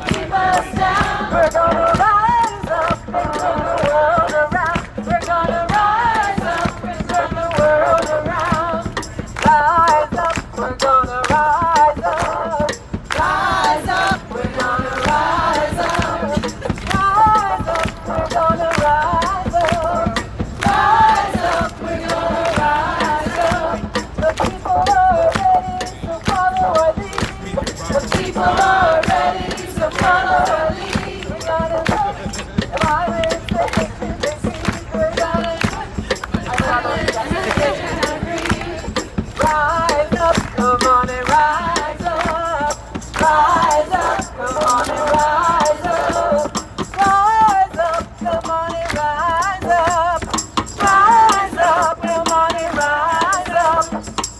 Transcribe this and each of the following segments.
keep us down. We're gonna rise up and turn the world around. We're gonna rise up and turn the world around. Rise up, we're gonna rise up. Rise up, we're gonna rise up. Rise up, we're gonna rise up. Rise up, we're gonna rise up. The people are ready to follow our lead. The people are ready to follow our lead. We're gonna look the violence, the hatred, the greed. We're gonna rise up, come on and rise up. Rise up, come on and rise up. Rise up, come on and rise up. Rise up, come on and rise up.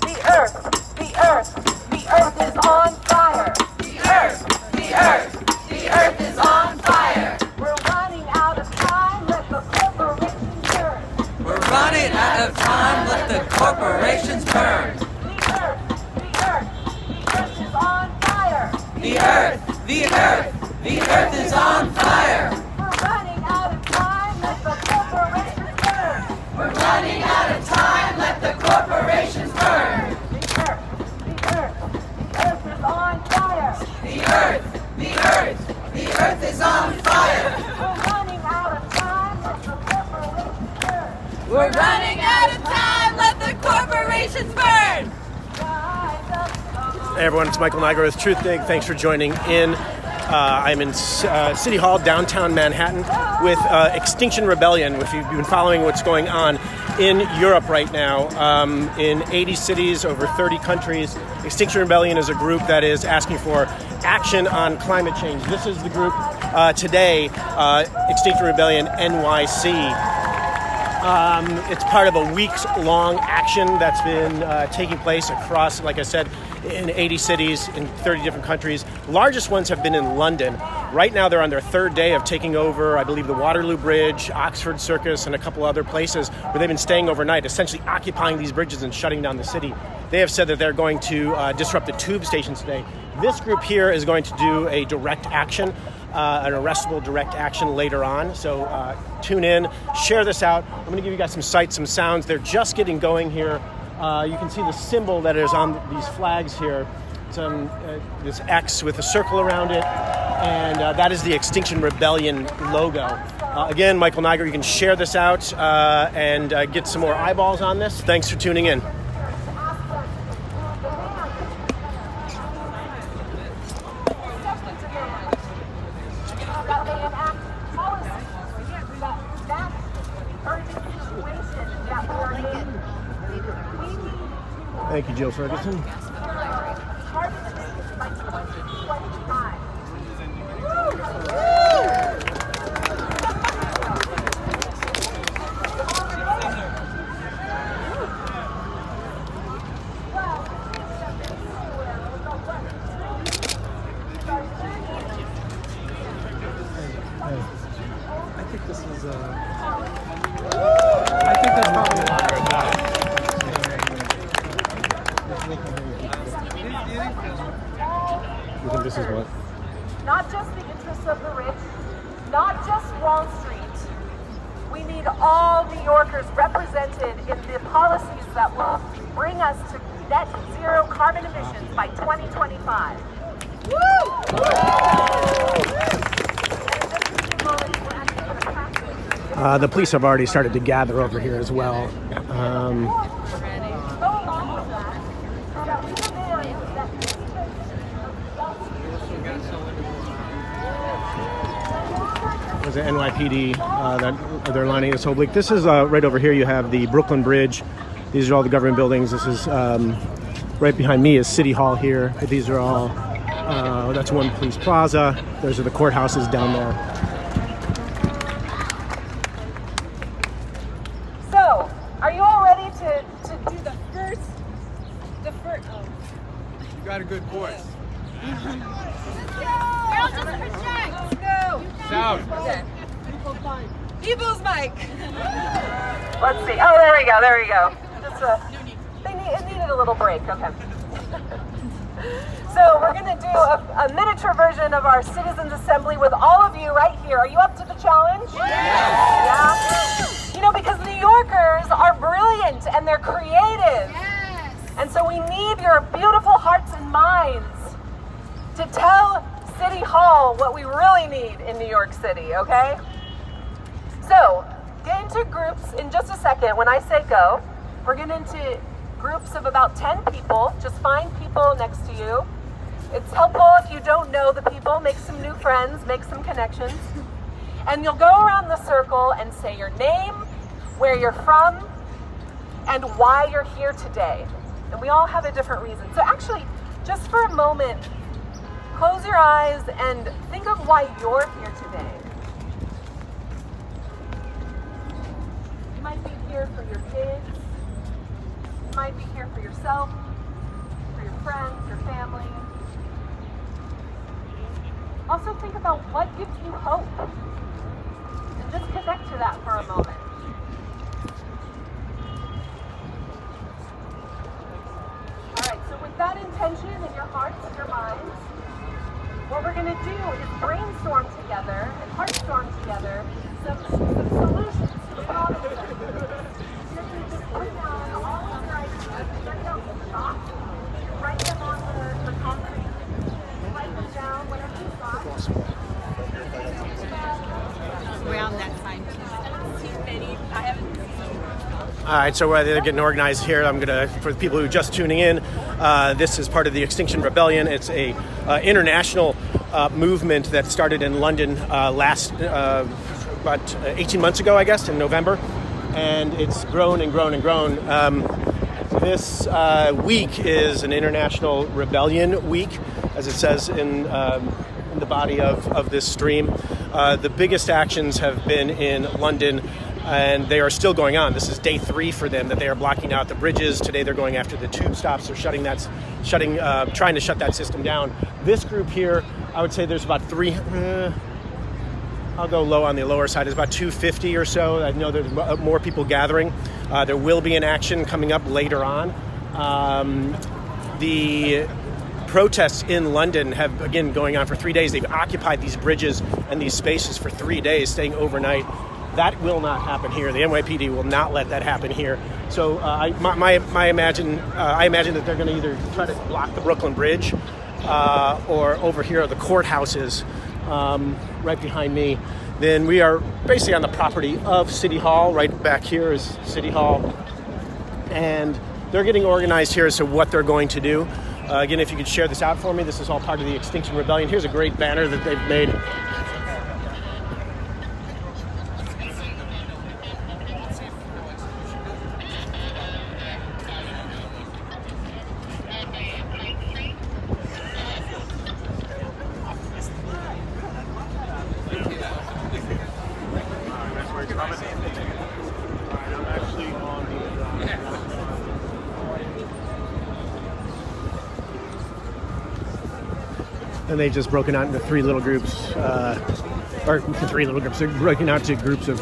The earth, the earth, the earth is on fire. The earth, the earth, the earth is on fire. We're running out of time, let the corporations burn. We're running out of time, let the corporations burn. The earth, the earth, the earth is on fire. The earth, the earth, the earth is on fire. We're running out of time, let the corporations burn. We're running out of time, let the corporations burn. The earth, the earth, the earth is on fire. The earth, the earth, the earth is on fire. We're running out of time, let the corporations burn. We're running out of time, let the corporations burn. Rise up, Hey everyone, it's Michael Nigro with Truth Dig. Thanks for joining in. I'm in City Hall, downtown Manhattan, with Extinction Rebellion. If you've been following what's going on in Europe right now, in 80 cities, over 30 countries, Extinction Rebellion is a group that is asking for action on climate change. This is the group today, Extinction Rebellion NYC. It's part of a weeks-long action that's been taking place across, like I said, in 80 cities in 30 different countries. Largest ones have been in London. Right now they're on their third day of taking over, I believe, the Waterloo Bridge, Oxford Circus, and a couple other places where they've been staying overnight, essentially occupying these bridges and shutting down the city. They have said that they're going to disrupt the tube stations today. This group here is going to do a direct action, an arrestable direct action later on. So tune in, share this out. I'm going to give you guys some sights, some sounds. They're just getting going here. You can see the symbol that is on these flags here. It's this X with a circle around it, and that is the Extinction Rebellion logo. Again, Michael Nigro, you can share this out and get some more eyeballs on this. Thanks for tuning in. Thank you, Jill Ferguson. I think this is I think that's probably a lot. You think this is what? not just the interests of the rich, not just Wall Street. We need all New Yorkers represented in the policies that will bring us to net zero carbon emissions by 2025. The police have already started to gather over here as well. There's the NYPD that they're lining this whole block. This is right over here. You have the Brooklyn Bridge. These are all the government buildings. This is right behind me is City Hall here. These are all. That's One Police Plaza. Those are the courthouses down there. So, are you all ready to do the first? You got a good voice. Girl, just project. Let's go. Sound. Okay. People's mic. Let's see. Oh, there we go. Just it needed a little break. Okay. So we're going to do a miniature version of our Citizens Assembly with all of you right here. Are you up to the challenge? Yeah. You know, because New Yorkers are brilliant and they're creative. Yes. And so we need your beautiful hearts and minds to tell City Hall what we really need in New York City, okay? So, get into groups in just a second. When I say go, we're getting into groups of about 10 people. Just find people next to you. It's helpful if you don't know the people. Make some new friends, make some connections. And you'll go around the circle and say your name, where you're from, and why you're here today. And we all have a different reason. So actually, just for a moment, close your eyes and think of why you're here today. You might be here for your kids. You might be here for yourself, for your friends, your family. Also think about what gives you hope. And just connect to that for a moment. All right, so with that intention in your hearts and your minds, what we're going to do is brainstorm together and heartstorm together some solutions to the problem. You're going to just put down all of your ideas, write down some thoughts, write them on the concrete, write them down, whatever you thought. Around that time, too many. I haven't seen. All right, so they're getting organized here. For the people who are just tuning in, this is part of the Extinction Rebellion. It's a international movement that started in London about 18 months ago, I guess, in November. And it's grown and grown and grown. This week is an International Rebellion Week, as it says in the body of this stream. The biggest actions have been in London, and they are still going on. This is day 3 for them, that they are blocking out the bridges. Today they're going after the tube stops. They're trying to shut that system down. This group here, I would say there's about I'll go low on the lower side. It's about 250 or so. I know there's more people gathering. There will be an action coming up later on. The protests in London have, again, going on for 3 days. They've occupied these bridges and these spaces for 3 days, staying overnight. That will not happen here. The NYPD will not let that happen here. So I imagine that they're going to either try to block the Brooklyn Bridge or over here are the courthouses right behind me. Then we are basically on the property of City Hall. Right back here is City Hall. And they're getting organized here as to what they're going to do. Again, if you could share this out for me, this is all part of the Extinction Rebellion. Here's a great banner that they've made. And they've just broken out into 3 little groups, or 3 little groups. They're broken out to groups of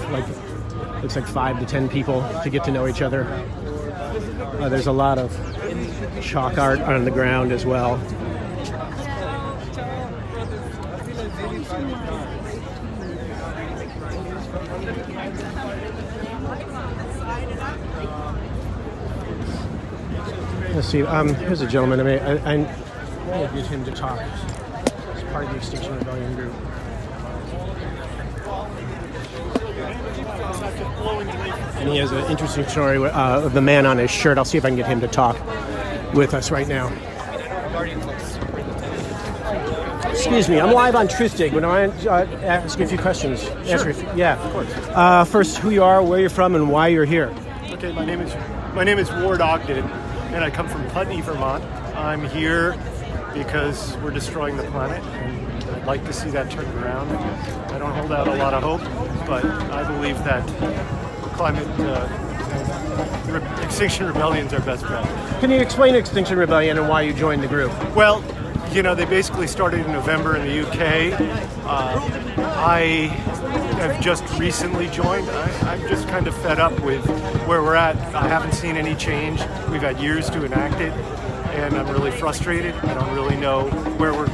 looks like 5 to 10 people to get to know each other. There's a lot of chalk art on the ground as well. Let's see. Here's a gentleman. I will get him to talk. He's part of the Extinction Rebellion group. And he has an interesting story of the man on his shirt. I'll see if I can get him to talk with us right now. Excuse me, I'm live on Truth Dig. Would I ask you a few questions? Sure. Yeah, of course. First, who you are, where you're from, and why you're here. Okay, my name is Ward Ogden, and I come from Putney, Vermont. I'm here because we're destroying the planet, and I'd like to see that turned around. I don't hold out a lot of hope, but I believe that Extinction Rebellion's our best bet. Can you explain Extinction Rebellion and why you joined the group? Well, you know, they basically started in November in the UK. I have just recently joined. I'm just kind of fed up with where we're at. I haven't seen any change. We've had years to enact it. and I'm really frustrated. I don't really know where we're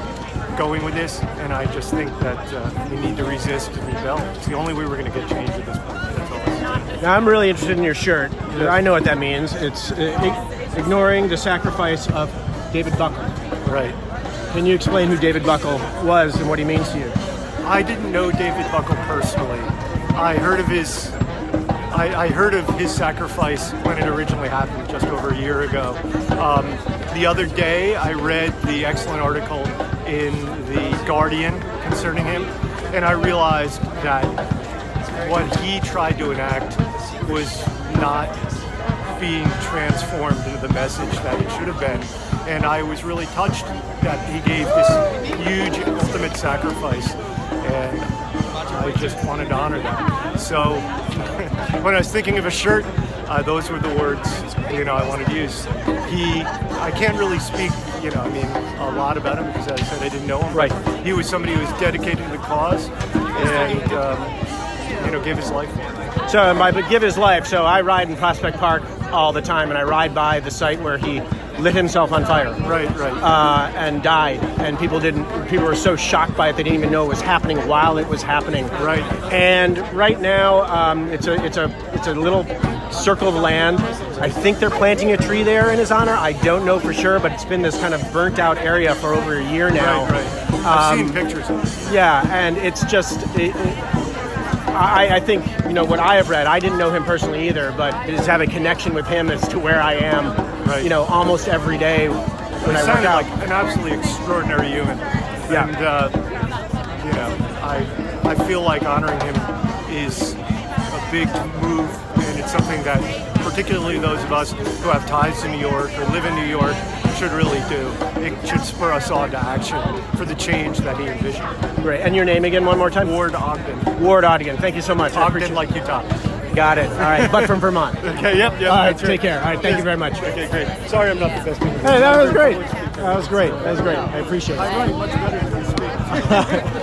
going with this, and I just think that we need to resist and rebel. It's the only way we're going to get change at this point. That's all I'm saying. Now, I'm really interested in your shirt. I know what that means. It's ignoring the sacrifice of David Buckle. Right. Can you explain who David Buckle was and what he means to you? I didn't know David Buckle personally. I heard of his sacrifice when it originally happened just over a year ago. The other day, I read the excellent article in The Guardian concerning him, and I realized that what he tried to enact was not being transformed into the message that it should have been. And I was really touched that he gave this huge ultimate sacrifice, and I just wanted to honor that. So when I was thinking of a shirt, those were the words I wanted to use. I can't really speak a lot about him because, as I said, I didn't know him. Right. He was somebody who was dedicated to the cause and gave his life. So by give his life, so I ride in Prospect Park all the time, and I ride by the site where he lit himself on fire. Right. And died, and people were so shocked by it they didn't even know it was happening while it was happening. Right. And right now, it's a little circle of land. I think they're planting a tree there in his honor. I don't know for sure, but it's been this kind of burnt out area for over a year now. Right. I've seen pictures of it. Yeah, and it's just. I think, what I have read, I didn't know him personally either, but just have a connection with him as to where I am, Right. Almost every day when He I work sounded out. like an absolutely extraordinary human. Yeah. And, I feel like honoring him is a big move, and it's something that particularly those of us who have ties to New York or live in New York should really do. It should spur us on to action for the change that he envisioned. Great. And your name again one more time? Ward Ogden. Ward Ogden. Thank you so much. I Ogden appreciate like Utah. Got it. All right. But from Vermont. Okay, yep. All right. That's right. Take care. All right. Thank you very much. Okay, great. Sorry I'm not the best speaker. Hey, that was great. That was great. I appreciate it. I write much better than I speak.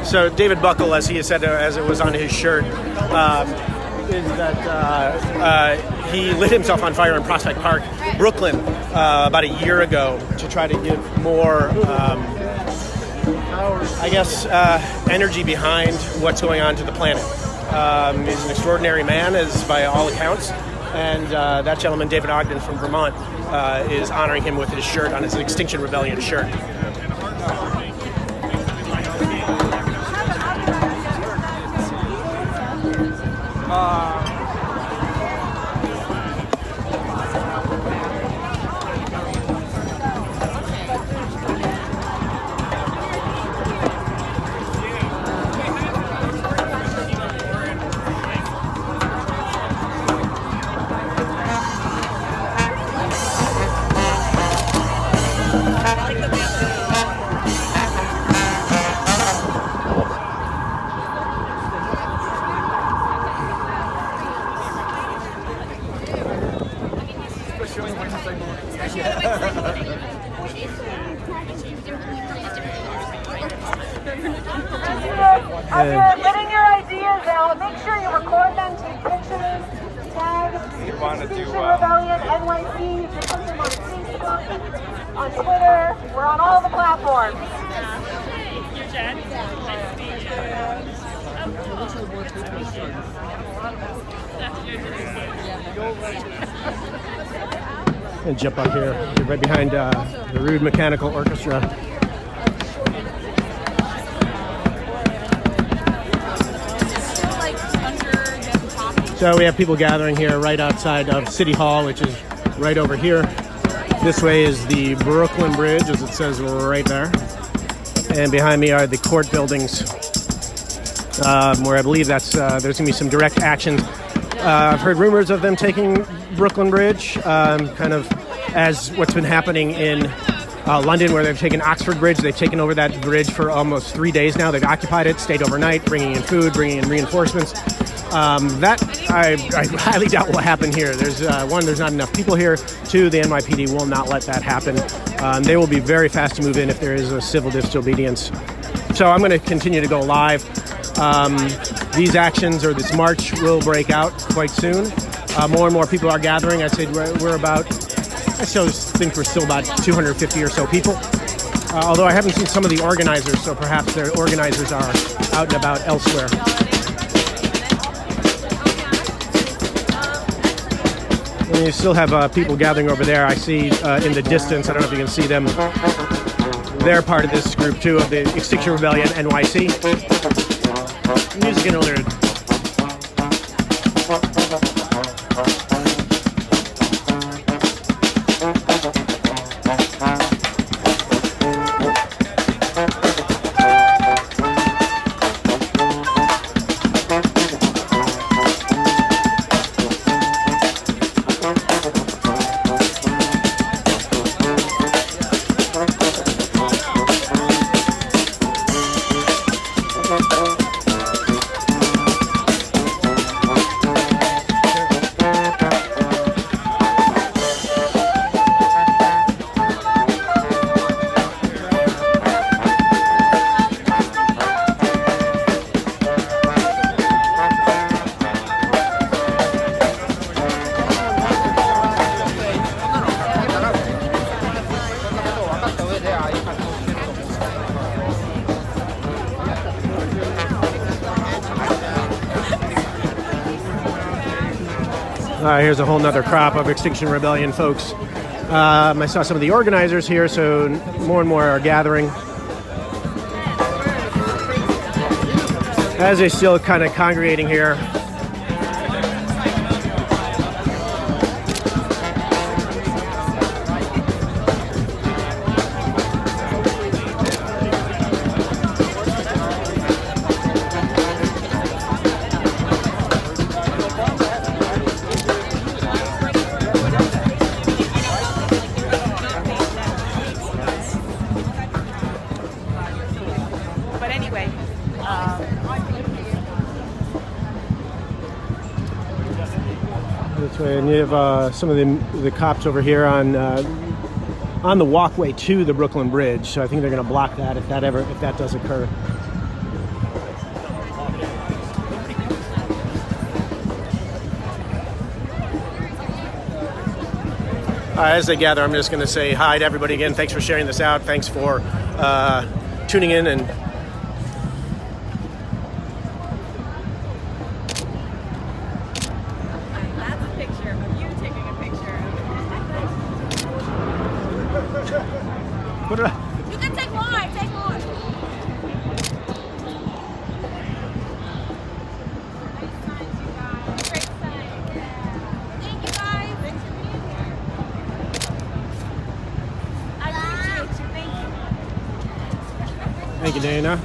So David Buckle, as he has said, as it was on his shirt, is that he lit himself on fire in Prospect Park, Brooklyn, about a year ago to try to give more, energy behind what's going on to the planet. He's an extraordinary man, as by all accounts, and that gentleman, David Ogden from Vermont, is honoring him with his shirt on his Extinction Rebellion shirt. As you're getting your ideas out, make sure you record them, take pictures, tag Extinction Rebellion, NYC, you can put them on Facebook, on Twitter, we're on all the platforms. You're Jen. Nice to meet you. And jump up here, right behind the Rude Mechanical Orchestra. So we have people gathering here right outside of City Hall, which is right over here. This way is the Brooklyn Bridge, as it says right there. And behind me are the court buildings, where I believe there's going to be some direct actions. I've heard rumors of them taking Brooklyn Bridge, kind of as what's been happening in London, where they've taken Oxford Bridge. They've taken over that bridge for almost 3 days now. They've occupied it, stayed overnight, bringing in food, bringing in reinforcements. That I highly doubt will happen here. There's not enough people here. Two, the NYPD will not let that happen. They will be very fast to move in if there is a civil disobedience. So I'm going to continue to go live. These actions or this march will break out quite soon. More and more people are gathering. I'd say we're about, I still think we're still about 250 or so people. Although I haven't seen some of the organizers, so perhaps their organizers are out and about elsewhere. And you still have people gathering over there. I see in the distance, I don't know if you can see them. They're part of this group too, of the Extinction Rebellion, NYC. Music in earlier. Here's a whole nother crop of Extinction Rebellion folks. I saw some of the organizers here, so more and more are gathering. As they still kind of congregating here. And you have some of the cops over here on the walkway to the Brooklyn Bridge. So I think they're going to block that if that does occur. As they gather, I'm just going to say hi to everybody again. Thanks for sharing this out. Thanks for tuning in and. You can take more, take more. Great sign. Thank you guys. Thanks for being here. I appreciate you. Thank you. Thank you, Dana.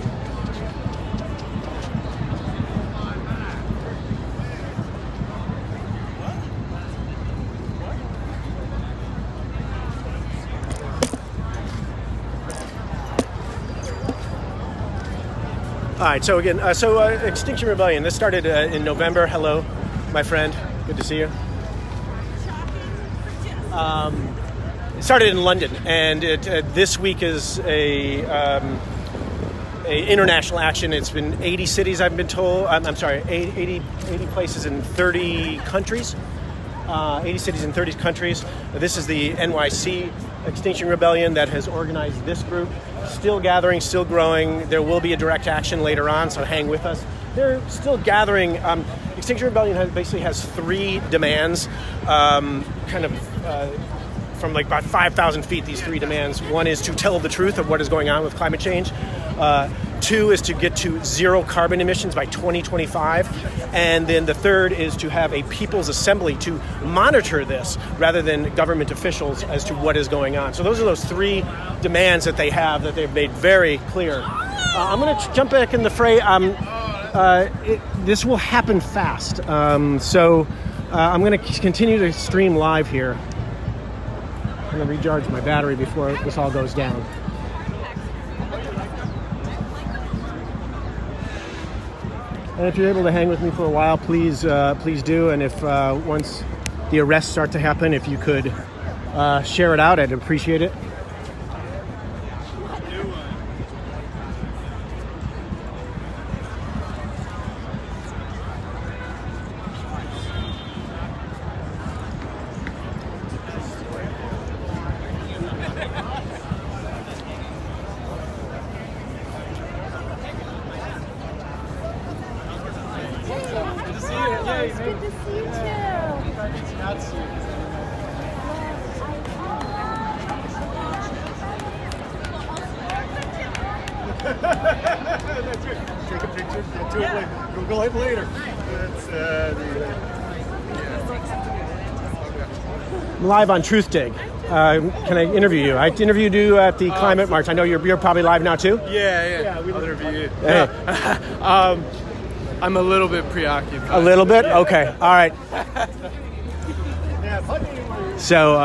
All right, so again, Extinction Rebellion, this started in November. Hello, my friend. Good to see you. It started in London, and this week is a international action. It's been 80 cities, I've been told. I'm sorry, 80 places in 30 countries. 80 cities in 30 countries. This is the NYC Extinction Rebellion that has organized this group. Still gathering, still growing. There will be a direct action later on, so hang with us. They're still gathering. Extinction Rebellion basically has three demands, from like about 5,000 feet, these three demands. One is to tell the truth of what is going on with climate change. Two is to get to zero carbon emissions by 2025. And then the third is to have a people's assembly to monitor this rather than government officials as to what is going on. So those are those three demands that they have that they've made very clear. I'm going to jump back in the fray. This will happen fast. So I'm going to continue to stream live here. I'm going to recharge my battery before this all goes down. And if you're able to hang with me for a while, please do. And if once the arrests start to happen, if you could share it out, I'd appreciate it. Good to see you. Yeah, It's good to see you too. not see you. That's good. Take a picture. Get to it later. Google it later. I'm live on Truth Dig. Can I interview you? I interviewed you at the Climate March. I know you're probably live now too? Yeah. I'll interview you. Hey. I'm a little bit preoccupied. A little bit? Okay. All right. So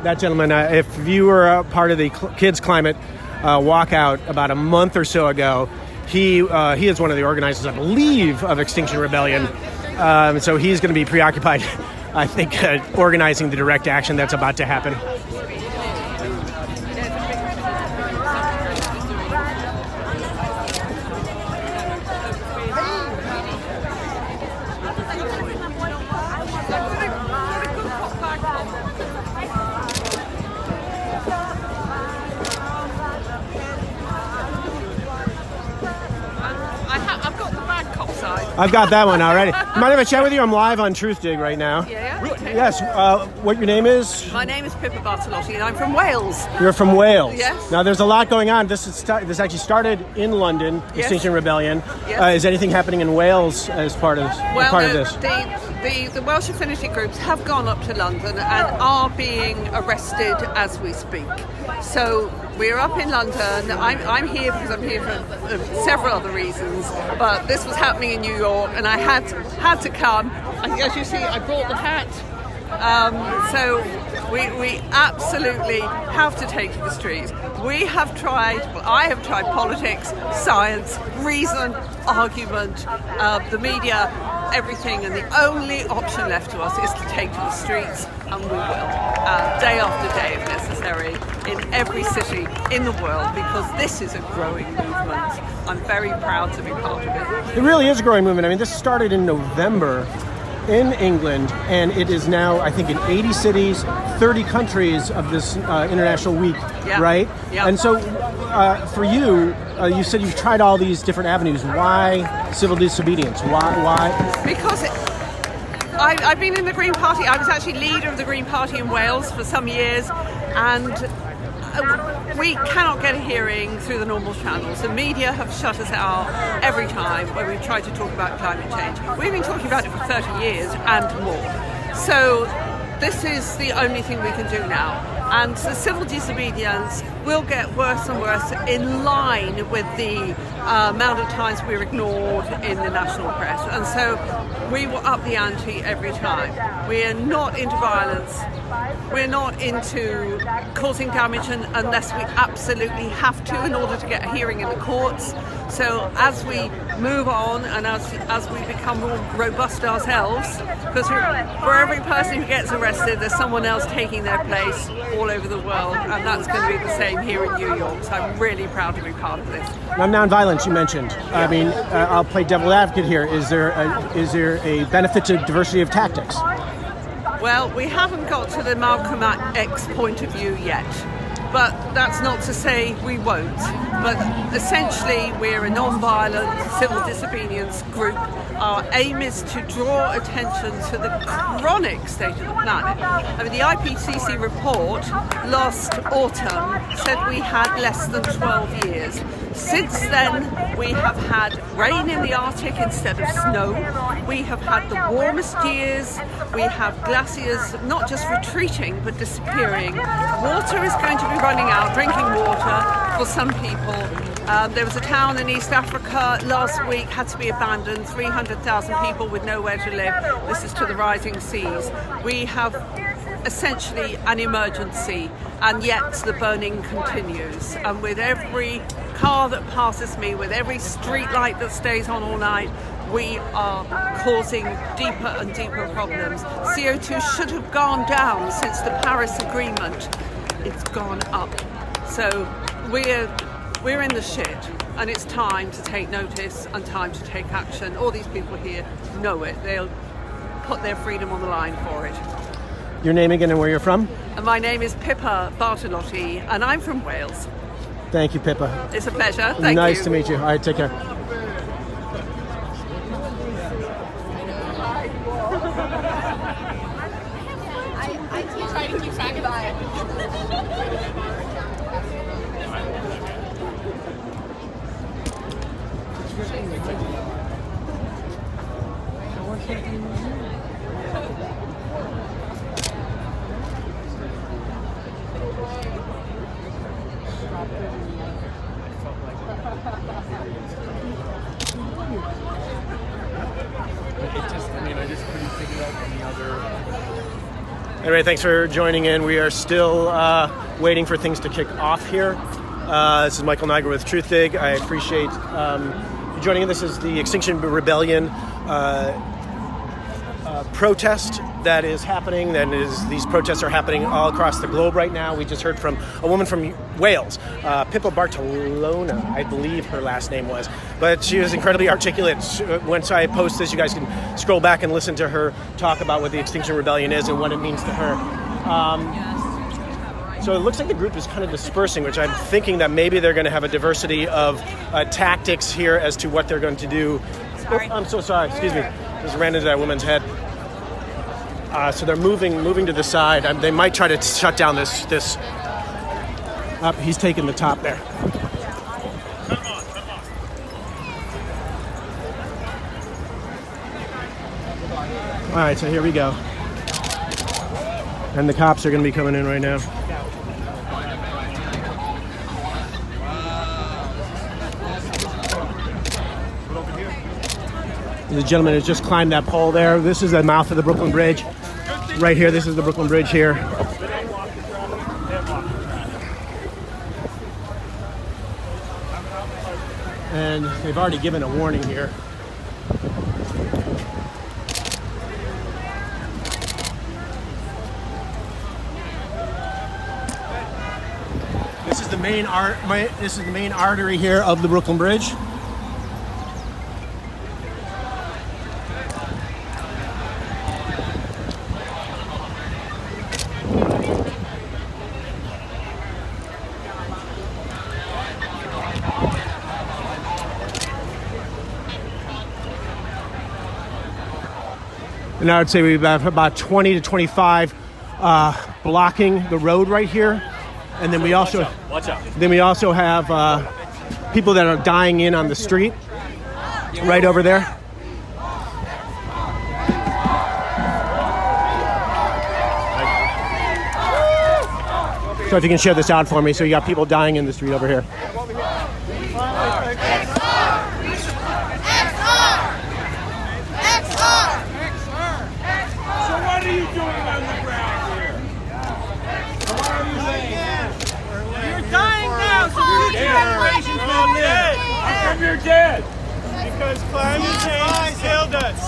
that gentleman, if you were a part of the Kids Climate walkout about a month or so ago, he is one of the organizers, I believe, of Extinction Rebellion. So he's going to be preoccupied, I think, organizing the direct action that's about to happen. I've got the bad cop side. I've got that one already. Mind if I chat with you? I'm live on Truth Dig right now. Yeah. Yes. What your name is? My name is Pippa Bartolotti and I'm from Wales. You're from Wales. Yes. Now there's a lot going on. This actually started in London, Yes. Extinction Rebellion. Yes. Is anything happening in Wales as part of this? The Welsh affinity groups have gone up to London and are being arrested as we speak. So we're up in London. I'm here because I'm here for several other reasons, but this was happening in New York and I had to come. And as you see, I brought the hat. So we absolutely have to take to the streets. I have tried politics, science, reason, argument, the media, everything, and the only option left to us is to take to the streets, and we will, day after day if necessary, in every city in the world, because this is a growing movement. I'm very proud to be part of it. It really is a growing movement. I mean, this started in November in England, and it is now, I think, in 80 cities, 30 countries of this international week, Yeah. right? Yeah. And so for you, you said you've tried all these different avenues. Why civil disobedience? Why? Because I've been in the Green Party. I was actually leader of the Green Party in Wales for some years, and we cannot get a hearing through the normal channels. The media have shut us out every time when we've tried to talk about climate change. We've been talking about it for 30 years and more. So this is the only thing we can do now. And the civil disobedience will get worse and worse in line with the amount of times we're ignored in the national press. And so we will up the ante every time. We're not into violence. We're not into causing damage unless we absolutely have to in order to get a hearing in the courts. So as we move on and as we become more robust ourselves, because for every person who gets arrested, there's someone else taking their place all over the world, and that's going to be the same here in New York. So I'm really proud to be part of this. Now, nonviolence, you mentioned. I mean, I'll play devil advocate here. Is there a benefit to diversity of tactics? Well, we haven't got to the Malcolm X point of view yet, but that's not to say we won't. But essentially, we're a non-violent civil disobedience group. Our aim is to draw attention to the chronic state of the planet. I mean, the IPCC report last autumn said we had less than 12 years. Since then, we have had rain in the Arctic instead of snow. We have had the warmest years. We have glaciers not just retreating, but disappearing. Water is going to be running out, drinking water for some people. There was a town in East Africa last week had to be abandoned, 300,000 people with nowhere to live. This is to the rising seas. We have essentially an emergency, and yet the burning continues. And with every car that passes me, with every street light that stays on all night, we are causing deeper and deeper problems. CO2 should have gone down since the Paris Agreement. It's gone up. So we're in the shit, and it's time to take notice and time to take action. All these people here know it. They'll put their freedom on the line for it. Your name again and where you're from? And my name is Pippa Bartolotti, and I'm from Wales. Thank you, Pippa. It's a pleasure. Thank you. Nice to meet you. All right, take care. I keep trying to keep track of that. I just couldn't figure out any other. Anyway, thanks for joining in. We are still waiting for things to kick off here. This is Michael Nigro with Truth Dig. I appreciate you joining in. This is the Extinction Rebellion protest that is happening. These protests are happening all across the globe right now. We just heard from a woman from Wales, Pippa Bartolona, I believe her last name was. But she was incredibly articulate. Once I post this, you guys can scroll back and listen to her talk about what the Extinction Rebellion is and what it means to her. So it looks like the group is kind of dispersing, which I'm thinking that maybe they're going to have a diversity of tactics here as to what they're going to do. Sorry. Oh, I'm so sorry. Excuse me. Just ran into that woman's head. So they're moving to the side. They might try to shut down this. He's taking the top there. All right, so here we go. And the cops are going to be coming in right now. The gentleman has just climbed that pole there. This is the mouth of the Brooklyn Bridge. Right here, this is the Brooklyn Bridge here. And they've already given a warning here. This is the main artery here of the Brooklyn Bridge. And I would say we have about 20 to 25 blocking the road right here, and then we also have people that are dying in on the street right over there. So if you can share this out for me, so you got people dying in the street over here. You're dead. Because climate change has killed us.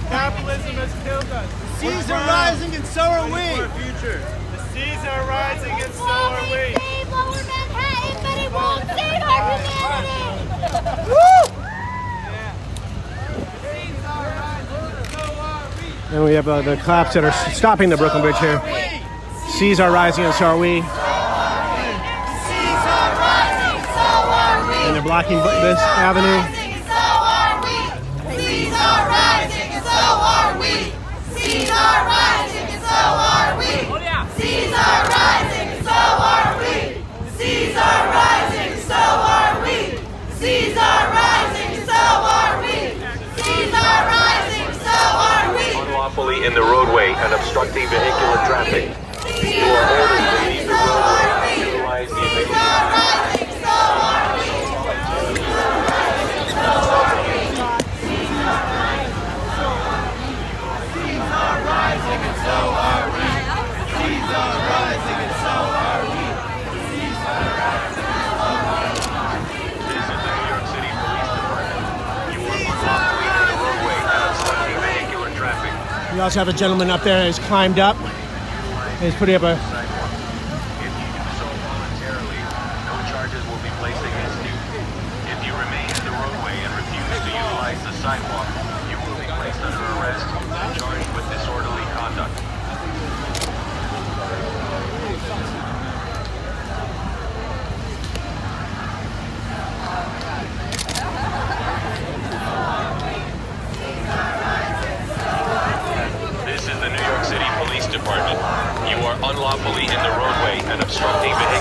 Capitalism has killed us. The seas are rising and so are we. The seas are rising and so are we. Save Lower Manhattan, but it won't save our humanity. And we have the cops that are stopping the Brooklyn Bridge here. Seas are rising and so are we. And they're blocking this avenue. So are we. Seas are rising and so are we. Seas are rising and so are we. Seas are rising and so are we. Seas are rising and so are we. Seas are rising and so are we. Seas are rising and so are we. Unlawfully in the roadway and obstructing vehicular traffic. You are ordered to leave the roadway and utilize the available. We also have a gentleman up there who's climbed up. And he's putting up a... If you do so voluntarily, no charges will be placed against you. If you remain in the roadway and refuse to utilize the sidewalk, you will be placed under arrest and charged with disorderly conduct.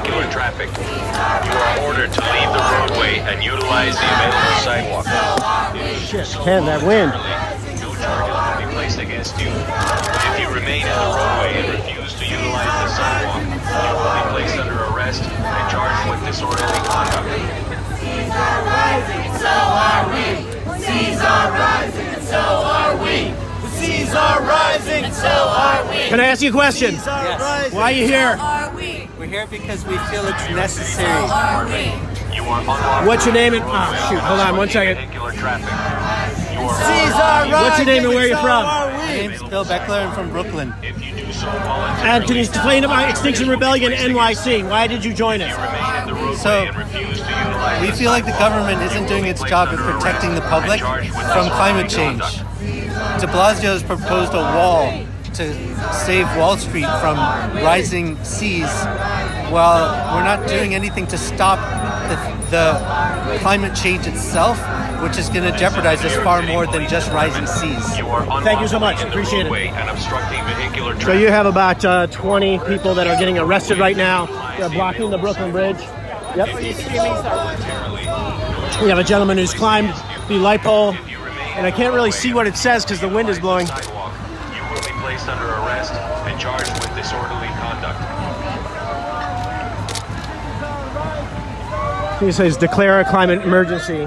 vehicular traffic. You are ordered to leave the roadway and utilize the available sidewalk. Shit, Ken, that wind. No charges will be placed against you. If you remain in the roadway and refuse to utilize the sidewalk, you will be placed under arrest and charged with disorderly conduct. Seas are rising, and so are we. Seas are rising, and so are we. The seas are rising, and so are we. Can I ask you a question? Seas are rising. Why are you here? We're here because we feel it's necessary. You are unlawfully What's your name and roadway shoot, hold on one second. vehicular traffic. You are Seas are rising. What's your name and where you're so from? are we. My name's Bill Beckler. I'm from Brooklyn. If you do so voluntarily, And can you explain about Extinction Rebellion NYC? Why did you join us? remain in the roadway So, and refuse to utilize We the feel like the sidewalk, government you isn't will doing be its placed job of under protecting the arrest public and charged with from climate disorderly change. conduct. De Blasio has proposed a wall to save Wall Street from rising seas, while we're not doing anything to stop the climate change itself, which is going to jeopardize us far more than just rising seas. You are Thank you so much. unlawfully in the Appreciate it. roadway and obstructing vehicular So traffic. you have about 20 people that are getting arrested right now. They're blocking the Brooklyn Bridge. Yep. We have a gentleman who's climbed the light pole, and I can't really see what it says because the wind is blowing. Sidewalk, you will be placed under arrest and charged with disorderly conduct. He says declare a climate emergency,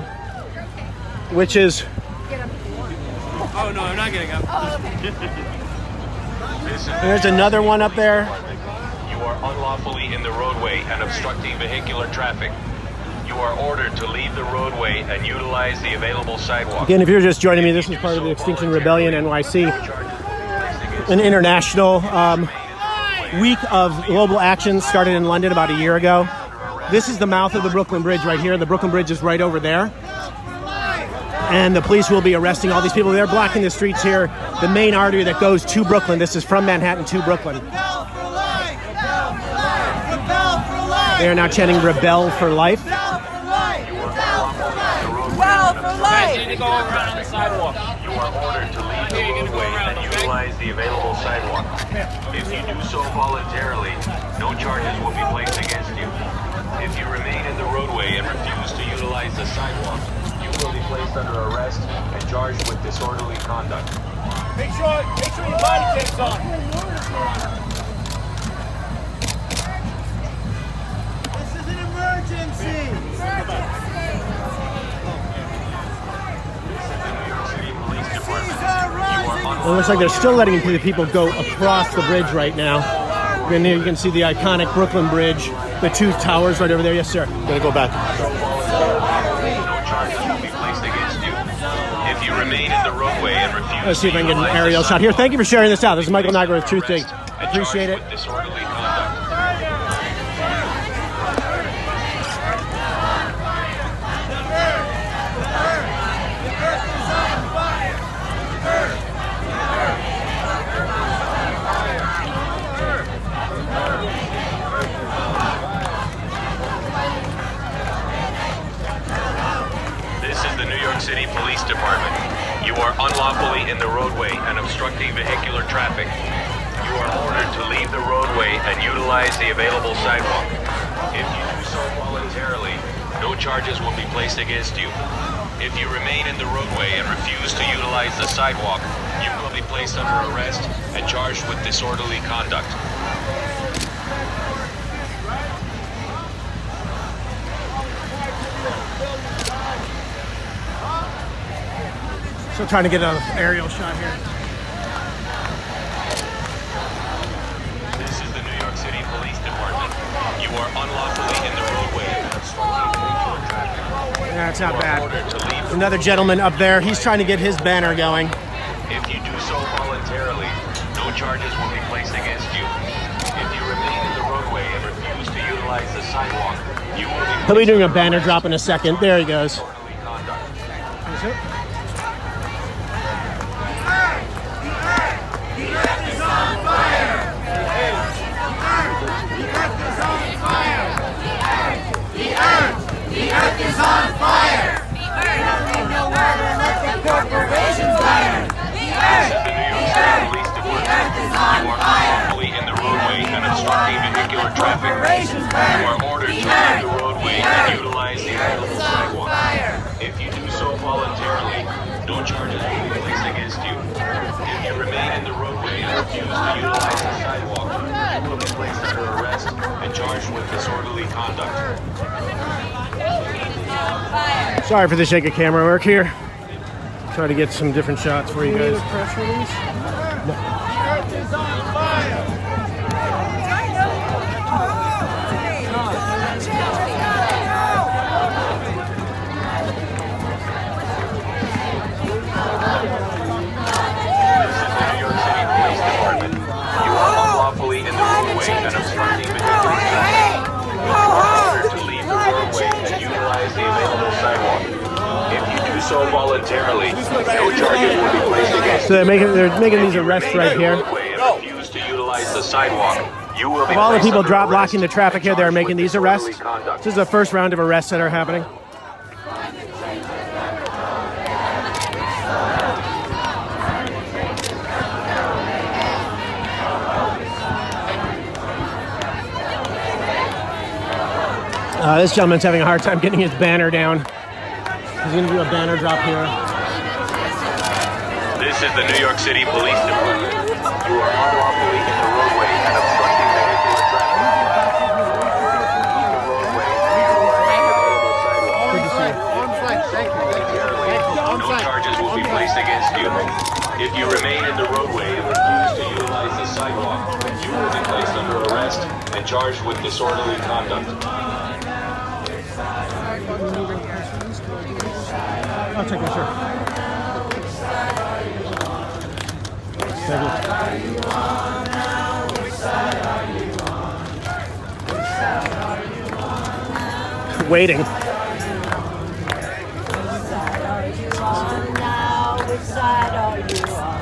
which is Oh no, I'm not getting up. there's another one up there. You are unlawfully in the roadway and obstructing vehicular traffic. You are ordered to leave the roadway and utilize the available sidewalk. Again, if you're just joining me, this is part of the Extinction Rebellion NYC, an international week of global action started in London about a year ago. This is the mouth of the Brooklyn Bridge right here. The Brooklyn Bridge is right over there. And the police will be arresting all these people. They're blocking the streets here, the main artery that goes to Brooklyn. This is from Manhattan to Brooklyn. They are now chanting Rebel for Life. Well, for life. You need to go around on the sidewalk. You are ordered to leave the roadway and utilize the available sidewalk. If you do so voluntarily, no charges will be placed against you. If you remain in the roadway and refuse to utilize the sidewalk, you will be placed under arrest and charged with disorderly conduct. Make sure your body cam's on. This is an emergency! It looks like they're still letting the people go across the bridge right now. And here you can see the iconic Brooklyn Bridge, the two towers right over there. Yes, sir. Gonna go back. No charges will be placed against you. If you remain in the roadway and refuse Let's see if I can get an to utilize aerial the shot here. sidewalk, Thank you for sharing this out. This is Michael you will Nigro be with Truth Dig. placed and Appreciate charged it. with disorderly conduct. This is the New York City Police Department. You are unlawfully in the roadway and obstructing vehicular traffic. You are ordered to leave the roadway and utilize the available sidewalk. If you do so voluntarily, no charges will be placed against you. If you remain in the roadway and refuse to utilize the sidewalk, you will be placed under arrest and charged with disorderly conduct. Still trying to get an aerial shot here. This is the New York City Police Department. You are unlawfully in the roadway and obstructing vehicular traffic. Yeah, it's not You are bad. ordered to leave There's the another gentleman up there. He's trying to get his banner going. If you do so voluntarily, no charges will be placed against you. If you remain in the roadway and refuse to utilize the sidewalk, you will be He'll be doing a banner drop in a second. There he goes. disorderly conduct. Corporations fire. This is the New York City Police Department. You are unlawfully in the roadway and obstructing vehicular traffic. You are ordered to leave the roadway and utilize the available sidewalk. If you do so voluntarily, no charges will be placed against you. If you remain in the roadway and refuse to utilize the sidewalk, you will be placed under arrest and charged with disorderly conduct. Sorry for the shaky camera work here. Try to get some different shots for you guys. Press release? Church is on fire! Unlawfully in the roadway and obstructing vehicular traffic. You are ordered to leave the roadway and utilize the available sidewalk. If you do so voluntarily, no charges will be placed against you. So they're making these arrests right here. And refuse to utilize the sidewalk. You will be Of all the placed people under blocking the arrest traffic and here, they're charged making with these arrests. disorderly conduct. This is the first round of arrests that are happening. This gentleman's having a hard time getting his banner down. He's going to do a banner drop here. This is the New York City Police Department. You are unlawfully in the roadway and obstructing vehicular traffic. Leave the roadway and utilize the available sidewalk. Good to see you. No charges will be placed against you. If you remain in the roadway and refuse to utilize the sidewalk, you will be placed under arrest and charged with disorderly conduct. I'll check that, sure. Thank you. Waiting. Which side are you on?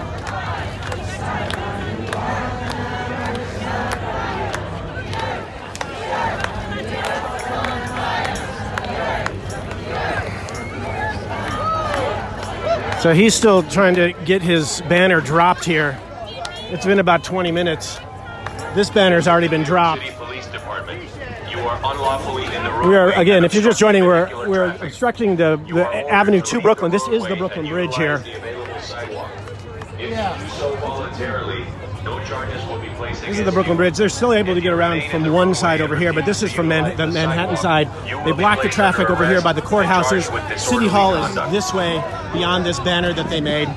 So he's still trying to get his banner dropped here. It's been about 20 minutes. This banner's already been dropped. City Police Department. You are unlawfully in the roadway. We are, again, if you're just joining, we're traffic. obstructing the Avenue to Brooklyn. This is the Brooklyn Bridge here. If you do so voluntarily, no charges will be placed This is the Brooklyn Bridge. They're still able to get around from one side over here, but this is from the Manhattan side. They blocked the traffic over here by the courthouses. City Hall is this way, beyond this banner that they made.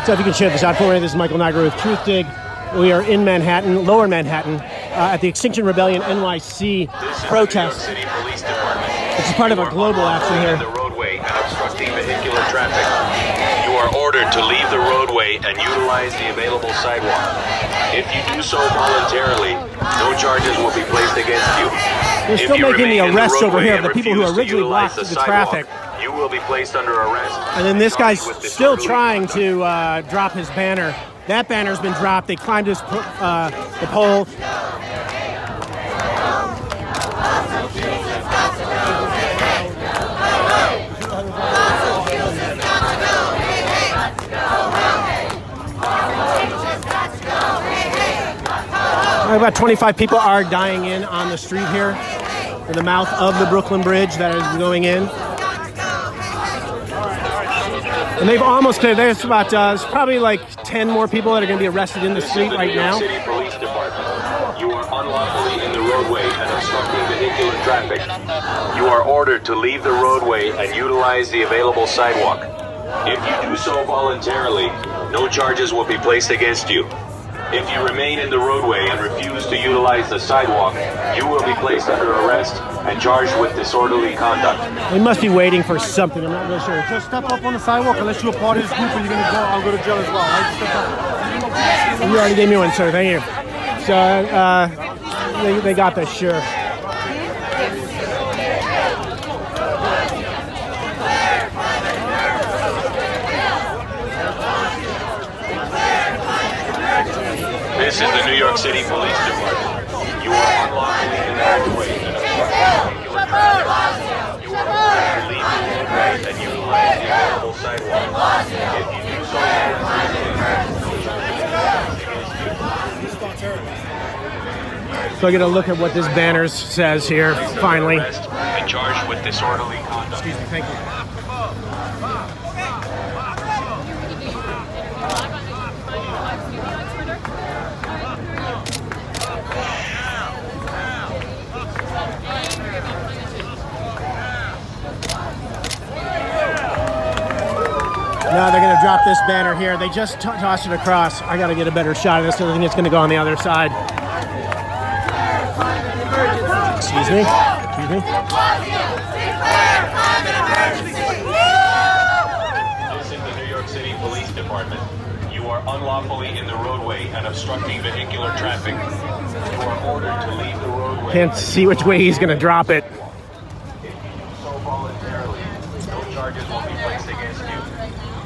So if you can share this out for me, this is Michael Nigro with Truth Dig. We are in Manhattan, Lower Manhattan, at the Extinction Rebellion NYC protest. City Police Department. It's part of a global action here. In the roadway and obstructing vehicular traffic. You are ordered to leave the roadway and utilize the available sidewalk. If you do so voluntarily, no charges will be placed against you. They're still making the arrests over here of the people who originally blocked the traffic. You will be placed under arrest. And then this guy's still trying to drop his banner. That banner's been dropped. They climbed the pole. About 25 people are dying in on the street here in the mouth of the Brooklyn Bridge that is going in. And they've almost cleared. There's about there's probably like 10 more people that are going to be arrested in the street right now. City Police Department. You are unlawfully in the roadway and obstructing vehicular traffic. You are ordered to leave the roadway and utilize the available sidewalk. If you do so voluntarily, no charges will be placed against you. If you remain in the roadway and refuse to utilize the sidewalk, you will be placed under arrest and charged with disorderly conduct. They must be waiting for something. I'm not really sure. Just step up on the sidewalk unless you're a part of this group and you're gonna go. I'll go to jail as well. Right? Step up. You already gave me one, sir. Thank you. So they got this, sure. This is the New York City Police Department. You are unlawfully in the roadway and obstructing vehicular traffic. You are ordered to leave the roadway and utilize the available sidewalk. If you do so, So I get a look at what this banner says here, finally. and charged with disorderly conduct. Excuse me, thank you. Now they're going to drop this banner here. They just tossed it across. I got to get a better shot of this. I think it's going to go on the other side. Excuse me. Excuse me. This is the New York City Police Department. You are unlawfully in the roadway and obstructing vehicular traffic. You are ordered to leave the roadway. Can't see which way he's going to drop it. If you do so voluntarily, no charges will be placed against you.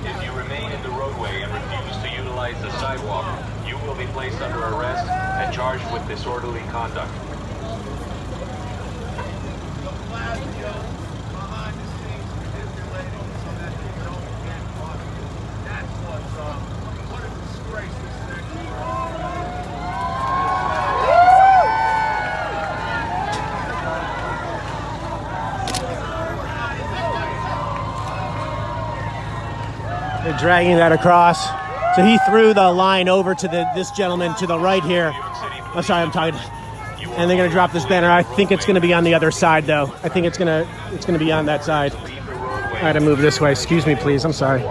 If you remain in the roadway and refuse to utilize the sidewalk, you will be placed under arrest and charged with disorderly conduct. They're dragging that across. So he threw the line over to this gentleman to the right here. I'm sorry, I'm talking. And they're going to drop this banner. I think it's going to be on the other side, though. I think it's going to be on that side. I had to move this way. Excuse me, please. I'm sorry. If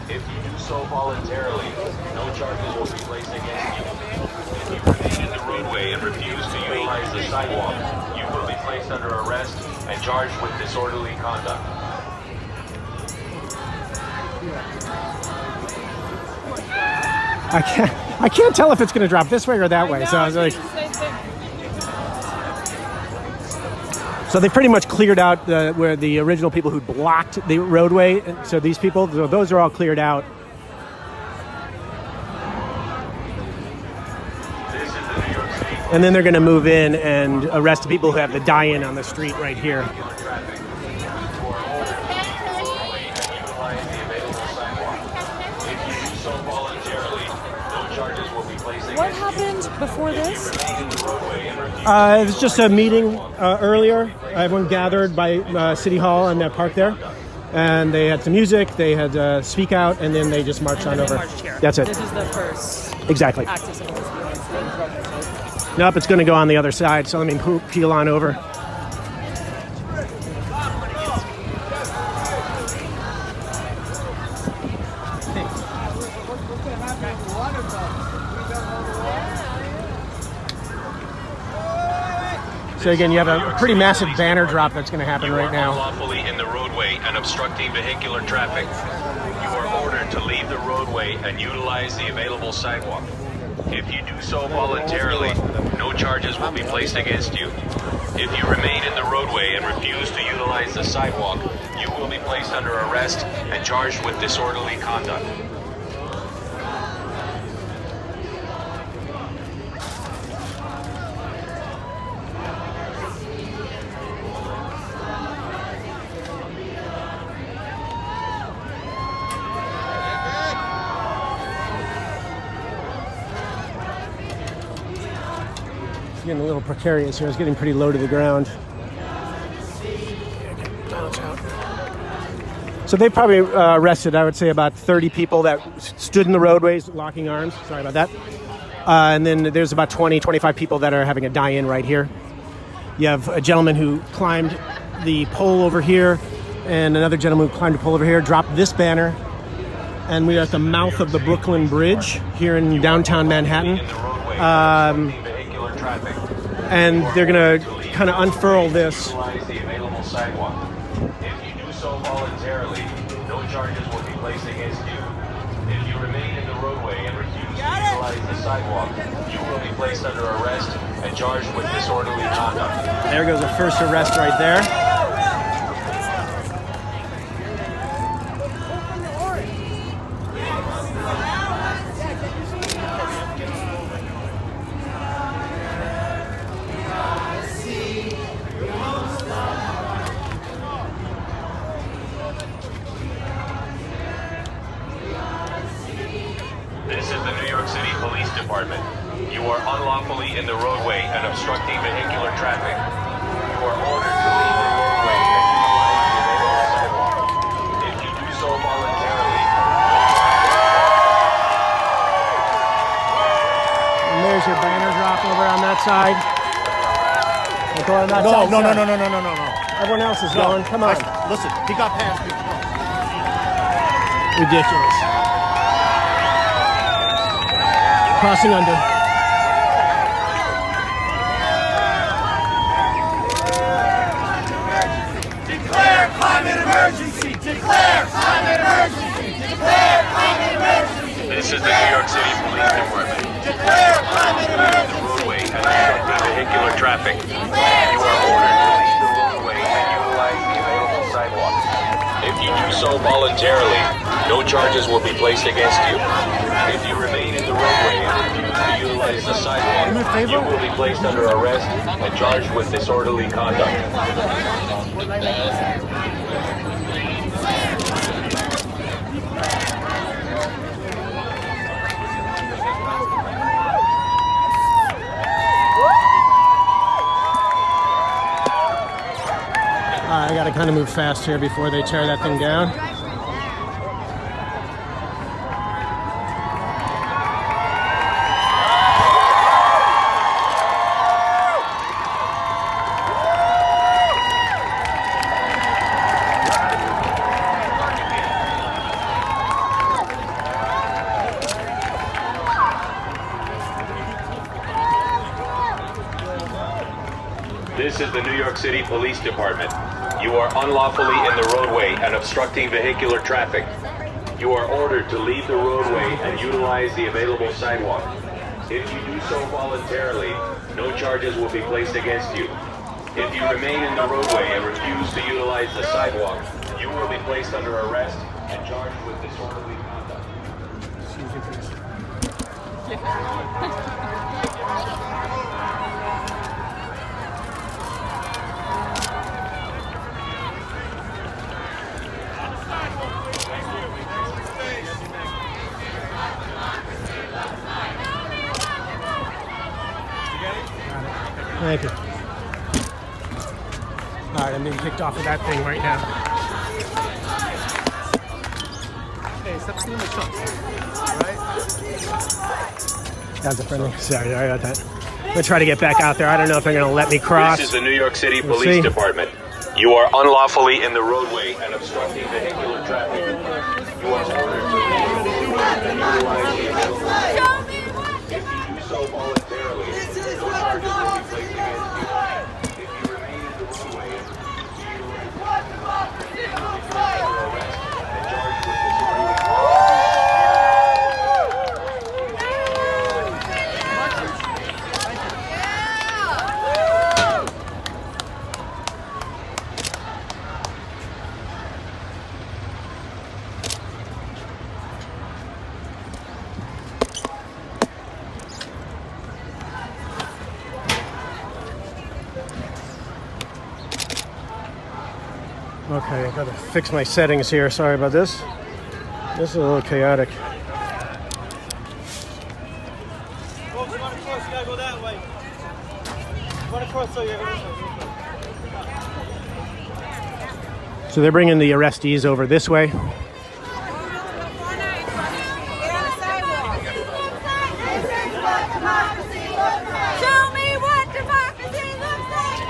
you do so voluntarily, no charges will be placed against you. If you remain in the roadway and refuse to utilize the sidewalk, you will be placed under arrest and charged with disorderly conduct. I can't tell if it's going to drop this way or that way. So I was like, so they pretty much cleared out where the original people who blocked the roadway. So these people, those are all cleared out. And then they're going to move in and arrest the people who have the die-in on the street right here. What happened before this? It was just a meeting earlier. Everyone gathered by City Hall and that park there. And they had some music, they had speak out, and then they just marched on over. That's it. This is the first Exactly. act of civil disobedience. Nope, it's going to go on the other side, so let me peel on over. So again, you have a pretty massive banner drop that's going to happen right now. Unlawfully in the roadway and obstructing vehicular traffic. You are ordered to leave the roadway and utilize the available sidewalk. If you do so voluntarily, no charges will be placed against you. If you remain in the roadway and refuse to utilize the sidewalk, you will be placed under arrest and charged with disorderly conduct. It's getting a little precarious here. It's getting pretty low to the ground. So they probably arrested, I would say, about 30 people that stood in the roadways locking arms. Sorry about that. And then there's about 20, 25 people that are having a die-in right here. You have a gentleman who climbed the pole over here and another gentleman who climbed a pole over here, dropped this banner. And we are at the mouth of the Brooklyn Bridge here in downtown Manhattan. And they're going to kind of unfurl this. If you do so voluntarily, no charges will be placed against you. If you remain in the roadway and refuse to utilize the sidewalk, you will be placed under arrest and charged with disorderly conduct. There goes a first arrest right there. You are unlawfully in the roadway and obstructing vehicular traffic. You are ordered to leave the roadway and utilize the available sidewalk. If you do so voluntarily. And there's your banner drop over on that side. We'll go on that side. No. Everyone else is going. Come on. Listen, he got past me. Ridiculous. Crossing under. Declare climate emergency! Declare climate emergency! Declare climate emergency! This is the New York City Police Department. Declare climate emergency! The roadway and obstructing vehicular traffic. You are ordered to leave the roadway and utilize the available sidewalk. If you do so voluntarily, no charges will be placed against you. If you remain in the roadway and refuse to utilize the sidewalk, you will be placed under arrest and charged with disorderly conduct. I gotta kind of move fast here before they tear that thing down. This is the New York City Police Department. You are unlawfully in the roadway and obstructing vehicular traffic. You are ordered to leave the roadway and utilize the available sidewalk. If you do so voluntarily, no charges will be placed against you. If you remain in the roadway and refuse to utilize the sidewalk, you will be placed under arrest and charged with disorderly conduct. Thank you. All right, I'm being kicked off of that thing right now. Hey, stop stealing my trucks. Alright? That's a friendly. Sorry about that. I'm gonna try to get back out there. I don't know if they're gonna let me cross. This is the New York City We'll Police see. Department. You are unlawfully in the roadway and obstructing vehicular traffic. You are ordered to leave the roadway and utilize the available sidewalk. If you do so voluntarily, no charges will be placed against you. If you remain in the roadway and refuse to utilize the sidewalk, you will be placed under arrest and charged with disorderly conduct. Okay, I gotta fix my settings here. Sorry about this. This is a little chaotic. Folks, you want to cross, you gotta go that way. You want to cross, so you gotta go this way. So they're bringing the arrestees over this way. Show me what democracy looks like.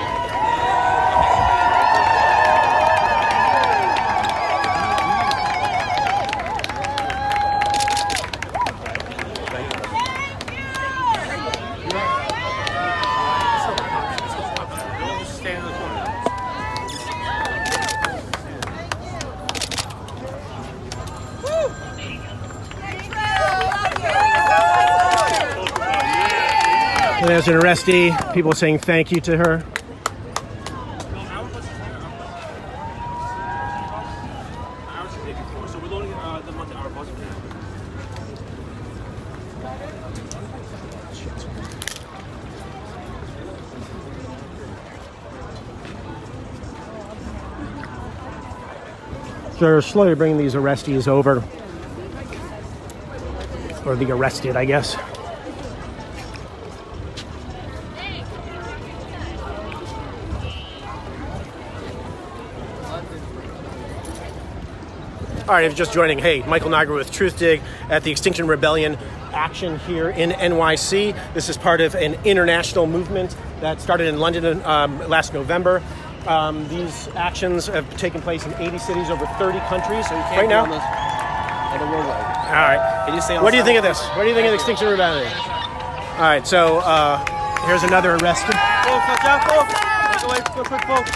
And there's an arrestee. People saying thank you to her. So we're loading them onto our bus. So they're slowly bringing these arrestees over. Or the arrested, I guess. All right, if you're just joining, hey, Michael Nigro with Truth Dig at the Extinction Rebellion action here in NYC. This is part of an international movement that started in London last November. These actions have taken place in 80 cities over 30 countries right now. All right. What do you think of this? What do you think of the Extinction Rebellion? All right, so here's another arrested. Folks, watch out, folks. Take away, real quick, folks.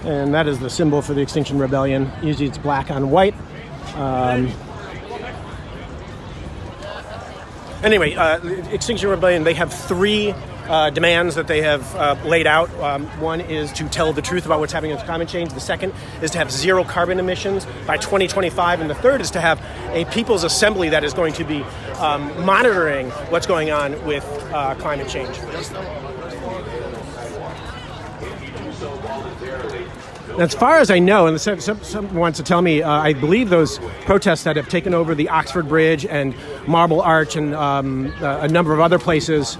And that is the symbol for the Extinction Rebellion. Usually it's black on white. Anyway, Extinction Rebellion, they have three demands that they have laid out. One is to tell the truth about what's happening with climate change. The second is to have zero carbon emissions by 2025. And the third is to have a people's assembly that is going to be monitoring what's going on with climate change. As far as I know, and someone wants to tell me, I believe those protests that have taken over the Oxford Bridge and Marble Arch and a number of other places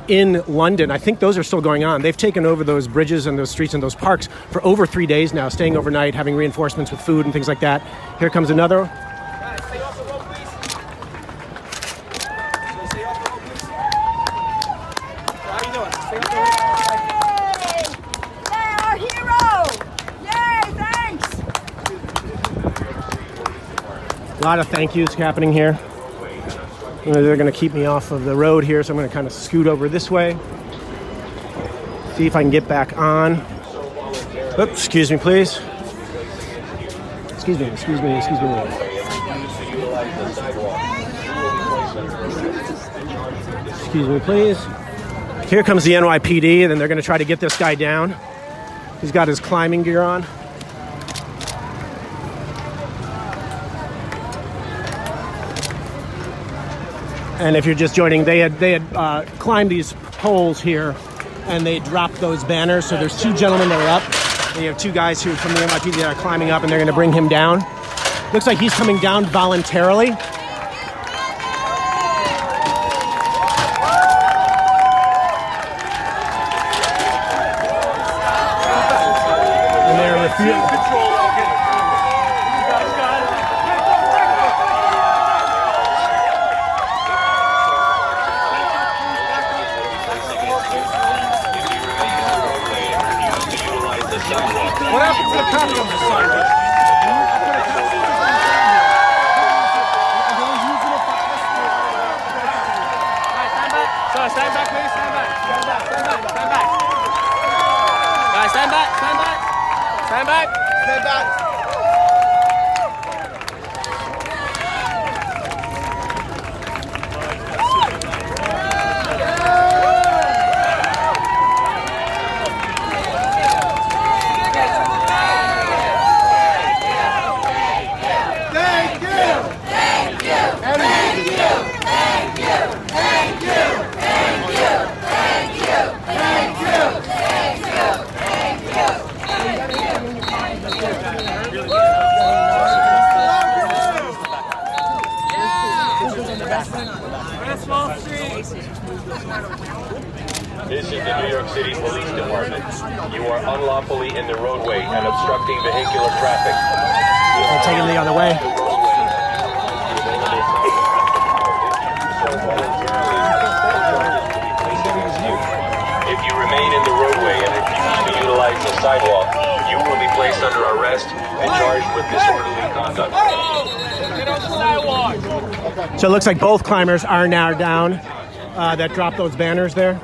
in London, I think those are still going on. They've taken over those bridges and those streets and those parks for over 3 days now, staying overnight, having reinforcements with food and things like that. Here comes another. A lot of thank yous happening here. They're going to keep me off of the road here, so I'm going to kind of scoot over this way. See if I can get back on. Oops, excuse me, please. Excuse me. Excuse me, please. Here comes the NYPD, and then they're going to try to get this guy down. He's got his climbing gear on. And if you're just joining, they had climbed these poles here, and they dropped those banners. So there's two gentlemen that are up. And you have two guys who from the NYPD that are climbing up, and they're going to bring him down. Looks like he's coming down voluntarily. And they're refusing. What happened to the copy of the sign? Stand back, please. Stand back. Guys, stand back. Stand back. This is the New York City Police Department. You are unlawfully in the roadway and obstructing vehicular traffic. They're taking the other way. If you remain in the roadway and refuse to utilize the sidewalk, you will be placed under arrest and charged with disorderly conduct. Get off the sidewalk. So it looks like both climbers are now down that dropped those banners there.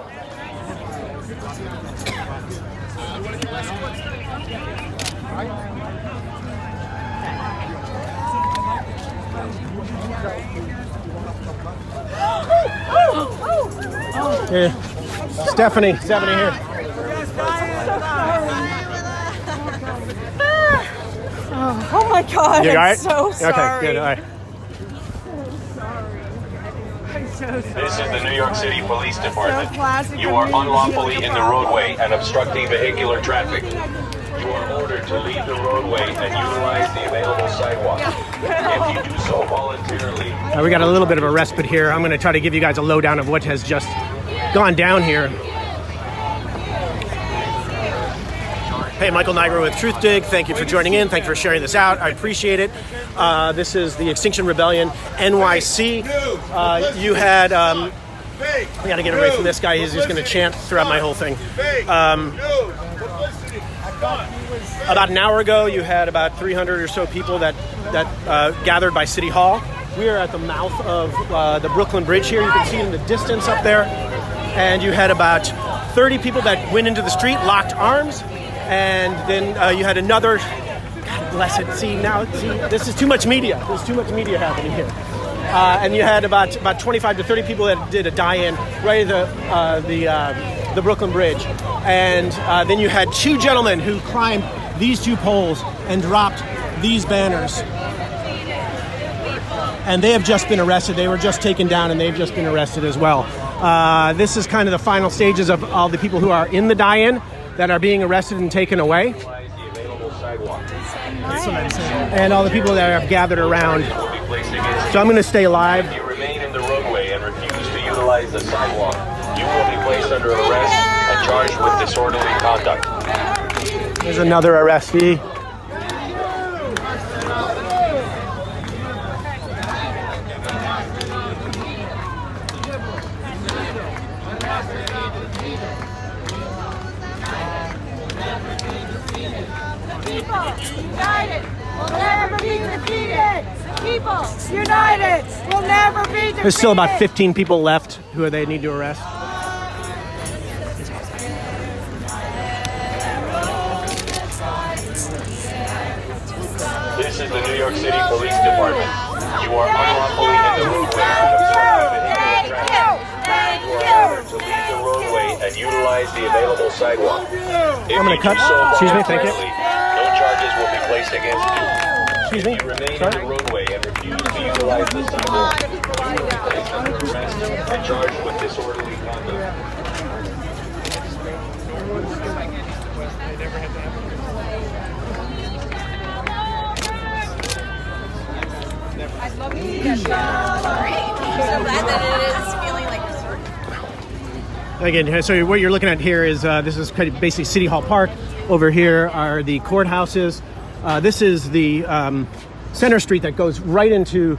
Here. Stephanie here. Oh my God! You all right? I'm so sorry. Okay, good. All right. This is the New York City Police Department. You are unlawfully in the roadway and obstructing vehicular traffic. You You are ordered to leave the roadway and utilize the available sidewalk. If you do so voluntarily... We got a little bit of a respite here. I'm going to try to give you guys a lowdown of what has just gone down here. Hey, Michael Nigro with Truth Dig. Thank you for joining in. Thank you for sharing this out. I appreciate it. This is the Extinction Rebellion, NYC. You had... I got to get away from this guy. He's just going to chant throughout my whole thing. About an hour ago, you had about 300 or so people that gathered by City Hall. We are at the mouth of the Brooklyn Bridge here. You can see in the distance up there. And you had about 30 people that went into the street, locked arms. And then you had another, God bless it. See, this is too much media. There's too much media happening here. And you had about 25 to 30 people that did a die-in right at the Brooklyn Bridge. And then you had two gentlemen who climbed these two poles and dropped these banners. And they have just been arrested. They were just taken down and they've just been arrested as well. This is kind of the final stages of all the people who are in the die-in that are being arrested and taken away. And all the people that have gathered around. So I'm going to stay alive. If you remain in the roadway and refuse to utilize the sidewalk, you will be placed under arrest and charged with disorderly conduct. There's another arrestee. United will never be defeated. People united will never be defeated. There's still about 15 people left who they need to arrest. This is the New York City Police Department. You are unlawfully in the roadway and obstructing vehicular traffic. You are ordered to leave the roadway and utilize the available sidewalk. If I'm going to cut. Excuse me, thank you. No charges will be placed against you. Excuse me. If you remain in the roadway and refuse to utilize the sidewalk, you will be placed under arrest and charged with disorderly conduct. Again, so what you're looking at here is this is kind of basically City Hall Park. Over here are the courthouses. This is the center street that goes right into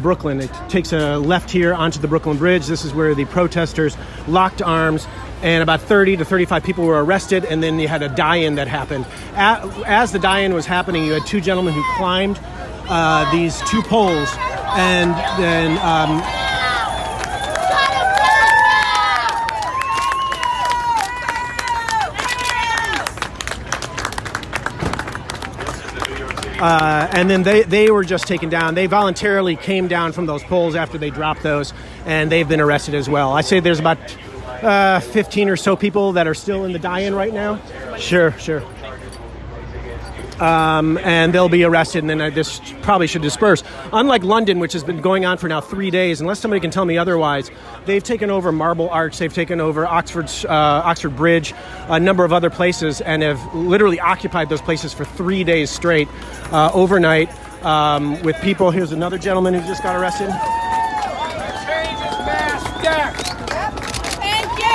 Brooklyn. It takes a left here onto the Brooklyn Bridge. This is where the protesters locked arms, and about 30 to 35 people were arrested, and then you had a die-in that happened. As the die-in was happening, you had two gentlemen who climbed these two poles, and then and then they were just taken down. They voluntarily came down from those poles after they dropped those, and they've been arrested as well. I say there's about 15 or so people that are still in the die-in right now. Sure. And they'll be arrested, and then this probably should disperse. Unlike London, which has been going on for now 3 days, unless somebody can tell me otherwise, they've taken over Marble Arch, they've taken over Oxford Bridge, a number of other places, and have literally occupied those places for 3 days straight, overnight, with people. Here's another gentleman who just got arrested. Change his mask next. Thank you.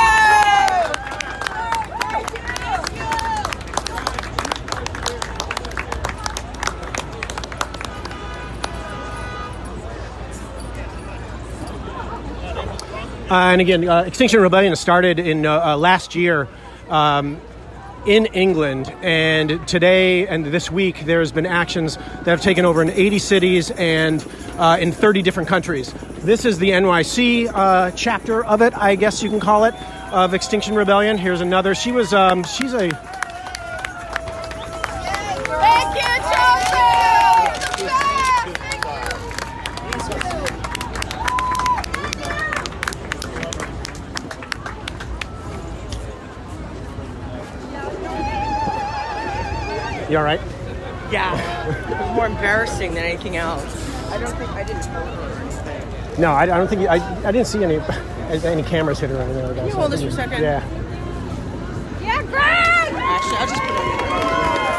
And again, Extinction Rebellion started in last year in England, and today and this week there's been actions that have taken over in 80 cities and in 30 different countries. This is the NYC chapter of it, I guess you can call it, of Extinction Rebellion. Here's another. She's a... Thank you, Chelsea. You all right? Yeah. It was more embarrassing than anything else. I didn't hurt her or anything. No, I don't think... I didn't see any cameras hit her or anything like that. Can you hold this for a second? Yeah. Yeah, Greg! Actually, I'll just put it in.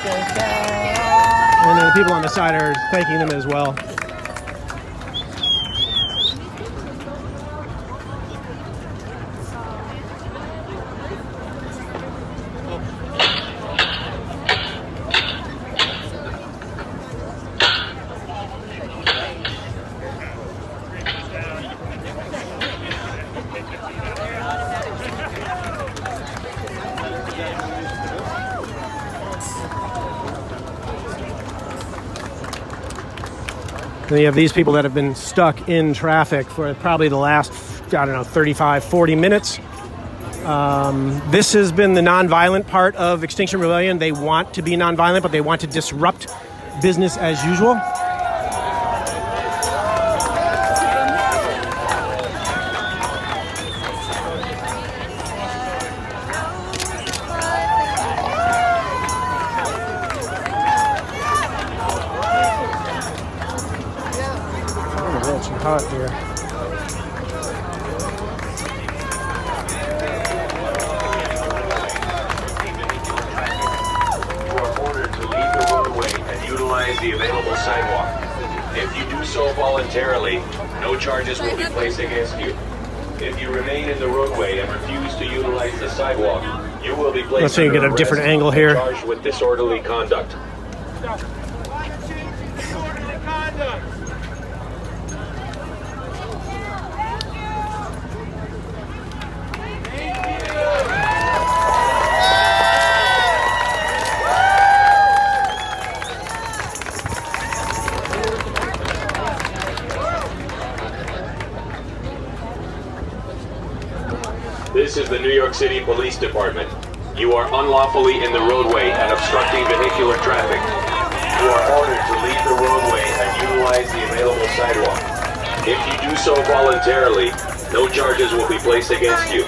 And then the people on the side are thanking them as well. And you have these people that have been stuck in traffic for probably the last, 35, 40 minutes. This has been the nonviolent part of Extinction Rebellion. They want to be nonviolent, but they want to disrupt business as usual. It's hot here. You are ordered to leave the roadway and utilize the available sidewalk. If you do so voluntarily, no charges will be placed against you. If you remain in the roadway and refuse to utilize the sidewalk, you will be placed Let's see, under get a different arrest angle and here. charged with disorderly conduct. This is the New York City Police Department. You are unlawfully in the roadway and obstructing vehicular traffic. You are ordered to leave the roadway and utilize the available sidewalk. If you do so voluntarily, no charges will be placed against you.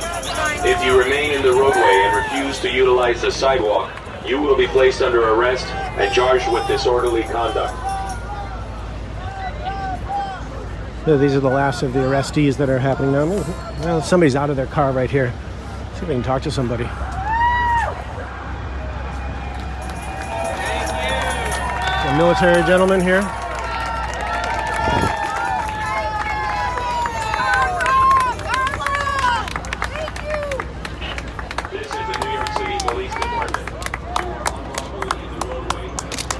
If you remain in the roadway and refuse to utilize the sidewalk, you will be placed under arrest and charged with disorderly conduct. So these are the last of the arrestees that are happening now. Well, somebody's out of their car right here. See if we can talk to somebody. A military gentleman here. This is the New York City Police Department.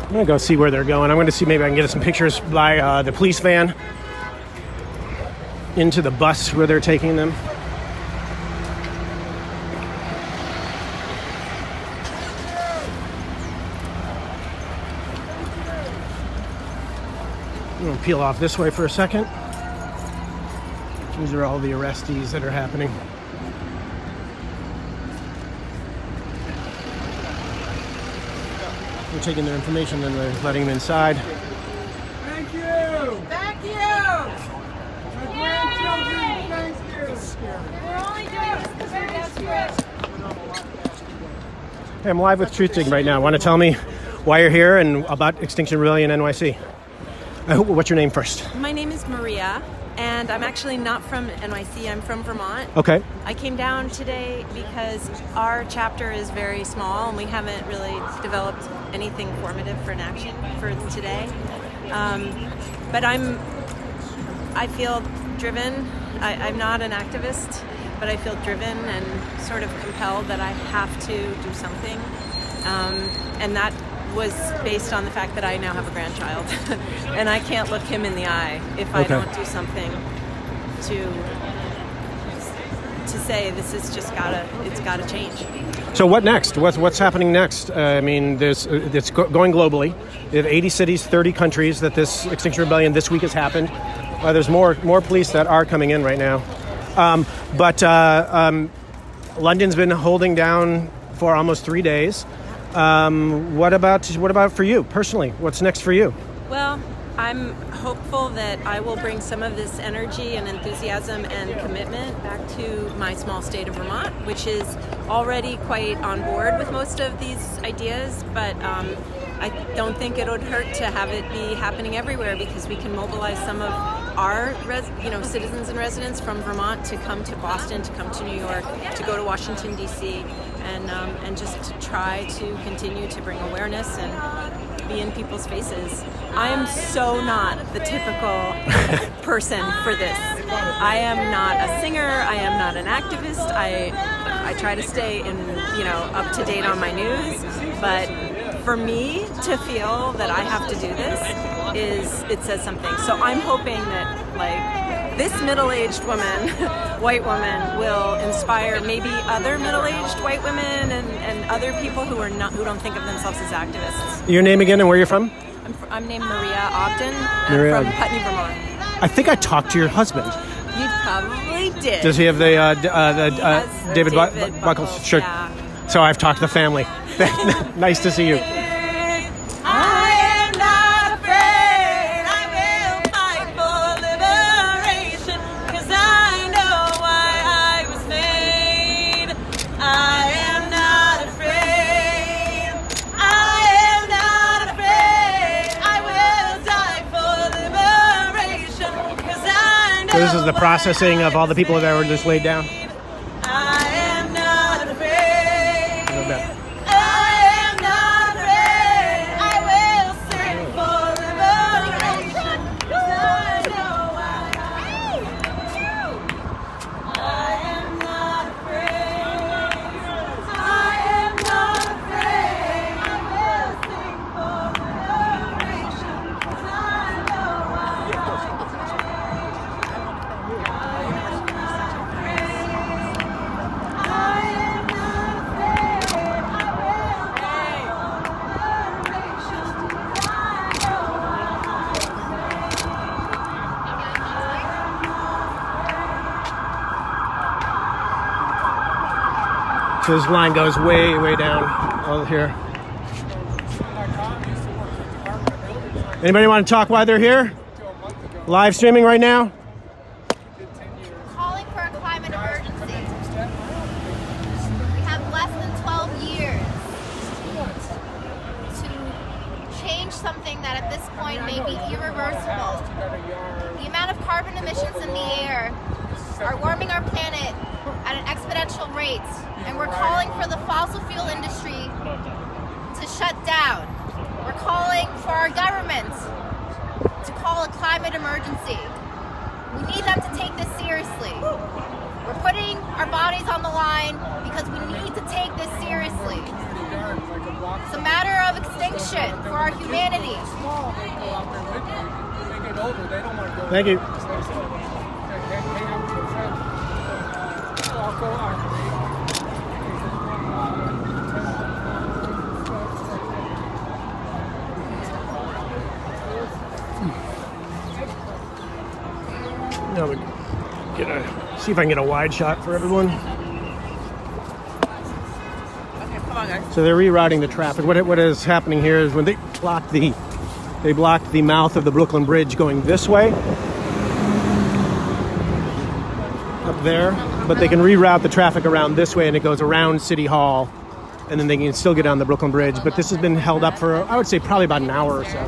I'm gonna go see where they're going. I'm gonna see maybe I can get some pictures by the police van into the bus where they're taking them. I'm gonna peel off this way for a second. These are all the arrestees that are happening. We're taking their information and we're letting them inside. Thank you. Thank you. My grandchildren, thank you. We're only doing this because we're desperate. Hey, I'm live with Truthdig right now. Want to tell me why you're here and about Extinction Rebellion NYC? What's your name first? My name is Maria, and I'm actually not from NYC. I'm from Vermont. Okay. I came down today because our chapter is very small, and we haven't really developed anything formative for an action for today. But I feel driven. I'm not an activist, but I feel driven and sort of compelled that I have to do something. And that was based on the fact that I now have a grandchild. And I can't look him in the eye if I don't do something to say this is just it's gotta change. So what next? What's happening next? I mean, it's going globally. We have 80 cities, 30 countries that this Extinction Rebellion this week has happened. There's more police that are coming in right now. But London's been holding down for almost 3 days. What about for you personally? What's next for you? Well, I'm hopeful that I will bring some of this energy and enthusiasm and commitment back to my small state of Vermont, which is already quite on board with most of these ideas, but I don't think it would hurt to have it be happening everywhere, because we can mobilize some of our citizens and residents from Vermont to come to Boston, to come to New York, to go to Washington, D.C., and just to try to continue to bring awareness and be in people's faces. I am so not the typical person for this. I am not a singer. I am not an activist. I try to stay up to date on my news, but for me to feel that I have to do this it says something. So I'm hoping that this middle-aged woman, white woman, will inspire maybe other middle-aged white women and other people who don't think of themselves as activists. Your name again and where you're from? I'm named Maria Ogden. I'm from Putney, Vermont. I think I talked to your husband. You probably did. Does he have the David Buckles shirt? Yeah. So I've talked to the family. Nice to see you. So this is the processing of all the people that were just laid down. I am not afraid. I am not afraid. I will sing for liberation, 'cause I know I am not afraid. I am not afraid. I will sing for liberation, 'cause I know So this line goes way, way down over here. Anybody want to talk while they're here? Live streaming right now? Calling for a climate emergency. We have less than 12 years to change something that at this point may be irreversible. The amount of carbon emissions in the air are warming our planet at an exponential rate, and we're calling for the fossil fuel industry to shut down. We're calling for our government to call a climate emergency. We need them to take this seriously. We're putting our bodies on the line because we need to take this seriously. It's a matter of extinction for our humanity. Thank you. Now we see if I can get a wide shot for everyone. Okay, come on, guys. So they're rerouting the traffic. What is happening here is when they block the mouth of the Brooklyn Bridge going this way, up there, but they can reroute the traffic around this way, and it goes around City Hall, and then they can still get on the Brooklyn Bridge. But this has been held up for, I would say, probably about an hour or so.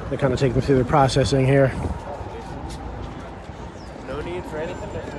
They kind of take them through the processing here. No need for anything different.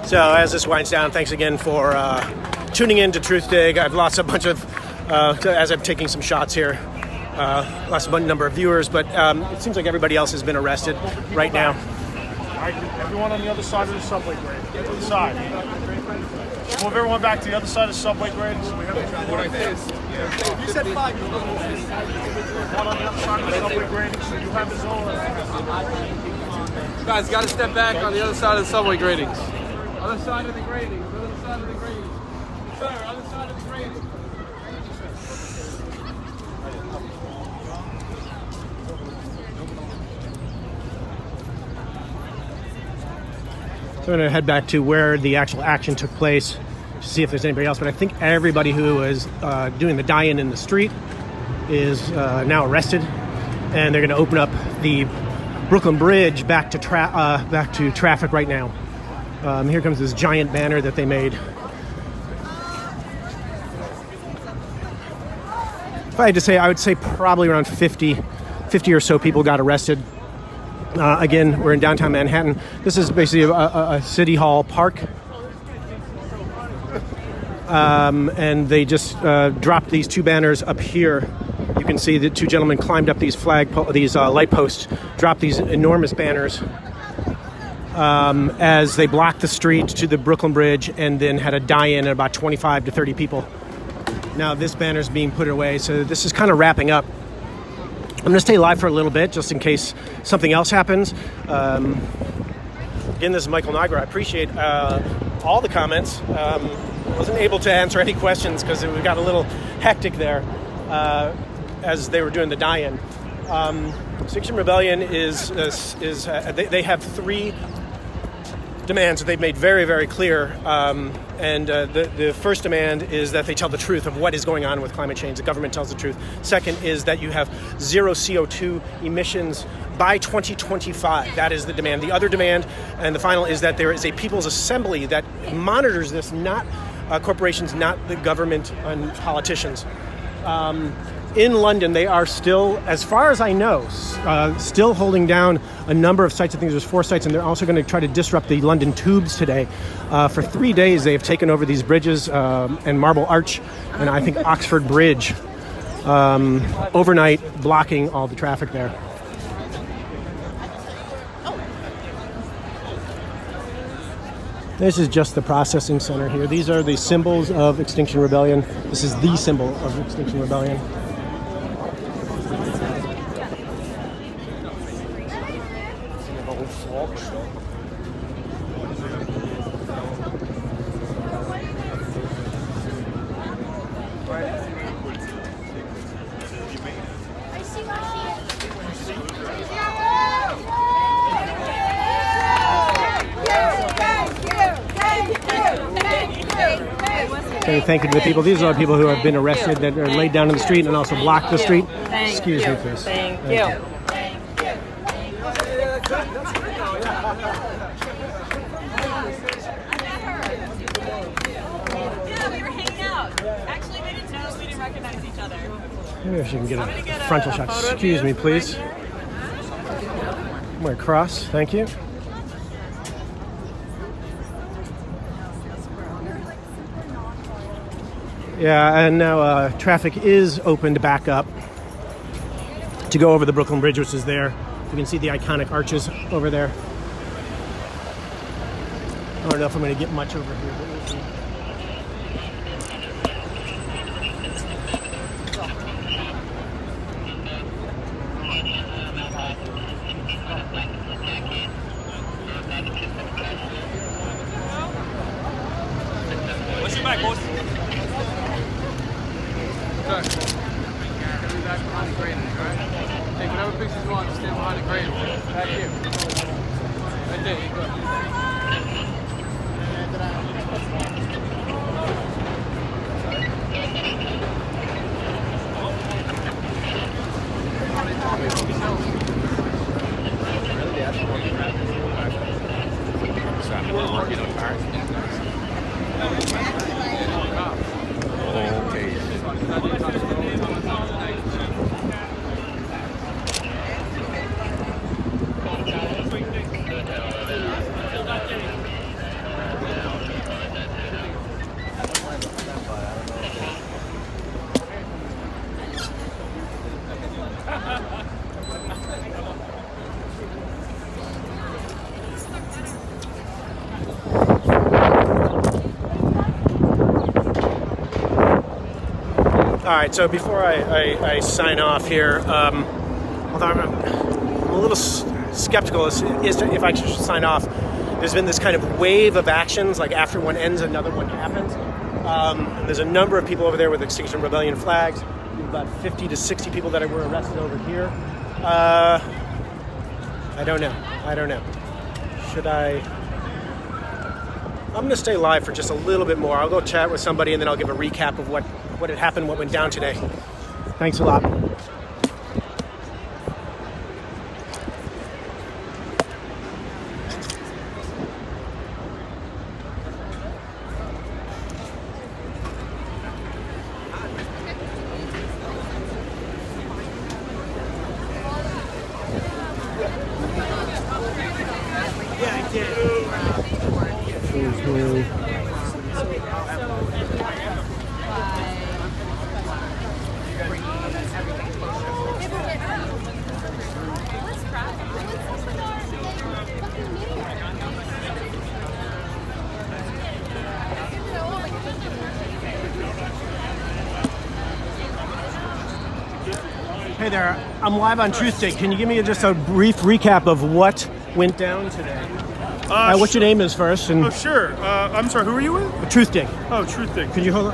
So as this winds down, thanks again for tuning in to Truth Dig. I've lost a bunch of, as I'm taking some shots here, lost a number of viewers, but it seems like everybody else has been arrested right now. All right, everyone on the other side of the subway grade. Get to the side. Move everyone back to the other side of the subway grade. So we have you said 5. One on the other side of the subway grade. You have his own. Guys, got to step back on the other side of the subway gratings. Other side of the gratings. Other side of the gratings. Sir, other side of the gratings. So I'm going to head back to where the actual action took place to see if there's anybody else. But I think everybody who was doing the die-in in the street is now arrested, and they're going to open up the Brooklyn Bridge back to traffic right now. Here comes this giant banner that they made. If I had to say, I would say probably around 50 or so people got arrested. Again, we're in downtown Manhattan. This is basically a city hall park. And they just dropped these 2 banners up here. You can see the 2 gentlemen climbed up these light posts, dropped these enormous banners as they blocked the street to the Brooklyn Bridge, and then had a die-in at about 25 to 30 people. Now this banner is being put away, so this is kind of wrapping up. I'm going to stay live for a little bit just in case something else happens. Again, this is Michael Nigro. I appreciate all the comments. Wasn't able to answer any questions because we got a little hectic there as they were doing the die-in. Extinction Rebellion they have 3 demands that they've made very, very clear. The first demand is that they tell the truth of what is going on with climate change. The government tells the truth. Second is that you have 0 CO2 emissions by 2025. That is the demand. The other demand, and the final, is that there is a People's Assembly that monitors this, not corporations, not the government and politicians. In London, they are still, as far as I know, still holding down a number of sites. I think there's 4 sites, and they're also going to try to disrupt the London tubes today. For 3 days, they have taken over these bridges and Marble Arch, and I think Oxford Bridge, overnight, blocking all the traffic there. This is just the processing center here. These are the symbols of Extinction Rebellion. This is the symbol of Extinction Rebellion. Thank you to the people. These are the people who have been arrested that are laid down in the street and also blocked the street. Excuse me, please. Thank you. Yeah, we were hanging out. Actually, we didn't know. We didn't recognize each other. Maybe I should get a frontal shot. Excuse me, please. More across. Thank you. Yeah, and now traffic is opened back up to go over the Brooklyn Bridge, which is there. You can see the iconic arches over there. I don't know if I'm going to get much over here, but we'll see. What's your back, boys? Take whatever pictures you want, stand behind the crane. Back here. Right there, you go. All right, so before I sign off here, although I'm a little skeptical as to if I should sign off, there's been this kind of wave of actions, like after one ends, another one happens. There's a number of people over there with Extinction Rebellion flags. About 50 to 60 people that were arrested over here. I don't know. Should I? I'm going to stay live for just a little bit more. I'll go chat with somebody and then I'll give a recap of what had happened, what went down today. Thanks a lot. Hey there, I'm live on Truth Day. Can you give me just a brief recap of what went down today? What your name is first. And sure. I'm sorry, who are you with? Truth Day. Oh, Truth Day. Could you hold?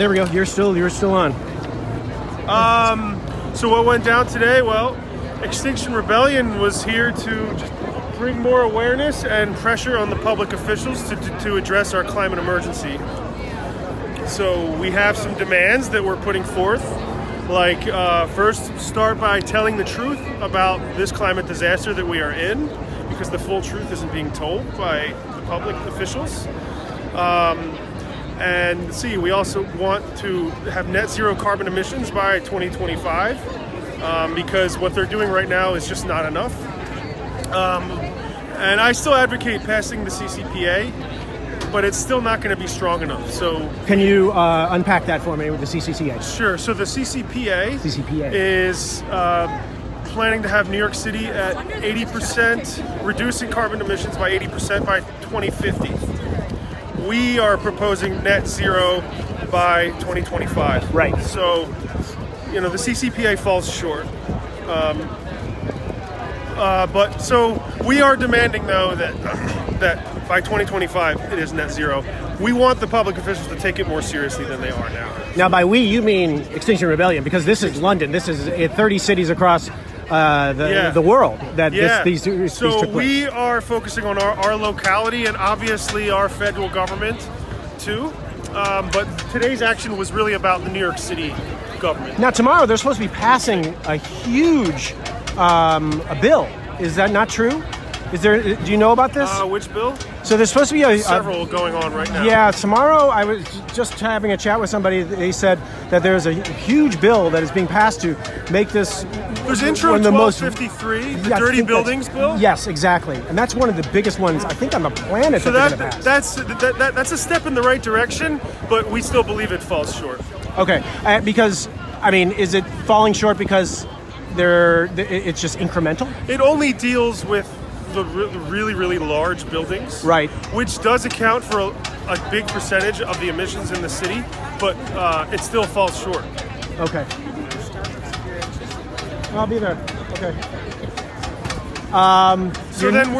There we go. You're still on. So what went down today? Well, Extinction Rebellion was here to just bring more awareness and pressure on the public officials to address our climate emergency. So we have some demands that we're putting forth. Like, first, start by telling the truth about this climate disaster that we are in, because the full truth isn't being told by the public officials. And see, we also want to have net zero carbon emissions by 2025, because what they're doing right now is just not enough. And I still advocate passing the CCPA, but it's still not going to be strong enough. So can you unpack that for me with the CCCA? Sure. So the CCPA is planning to have New York City at 80%, reducing carbon emissions by 80% by 2050. We are proposing net zero by 2025. Right. So, the CCPA falls short. But so we are demanding, though, that by 2025 it is net zero. We want the public officials to take it more seriously than they are now. Now, by we, you mean Extinction Rebellion, because this is London. This is 30 cities across the world that these took place. We are focusing on our locality and obviously our federal government too. But today's action was really about the New York City government. Now, tomorrow they're supposed to be passing a huge a bill. Is that not true? Do you know about this? Which bill? So there's supposed to be several going on right now. Yeah, tomorrow I was just having a chat with somebody. They said that there's a huge bill that is being passed to make this. There's Intro 1253, the Dirty Buildings bill. Yes, exactly, and that's one of the biggest ones I think on the planet. So that's a step in the right direction, but we still believe it falls short. Okay, because is it falling short because it's just incremental. It only deals with the really, really large buildings, right? Which does account for a big percentage of the emissions in the city, but it still falls short. Okay. I'll be there. Okay. So then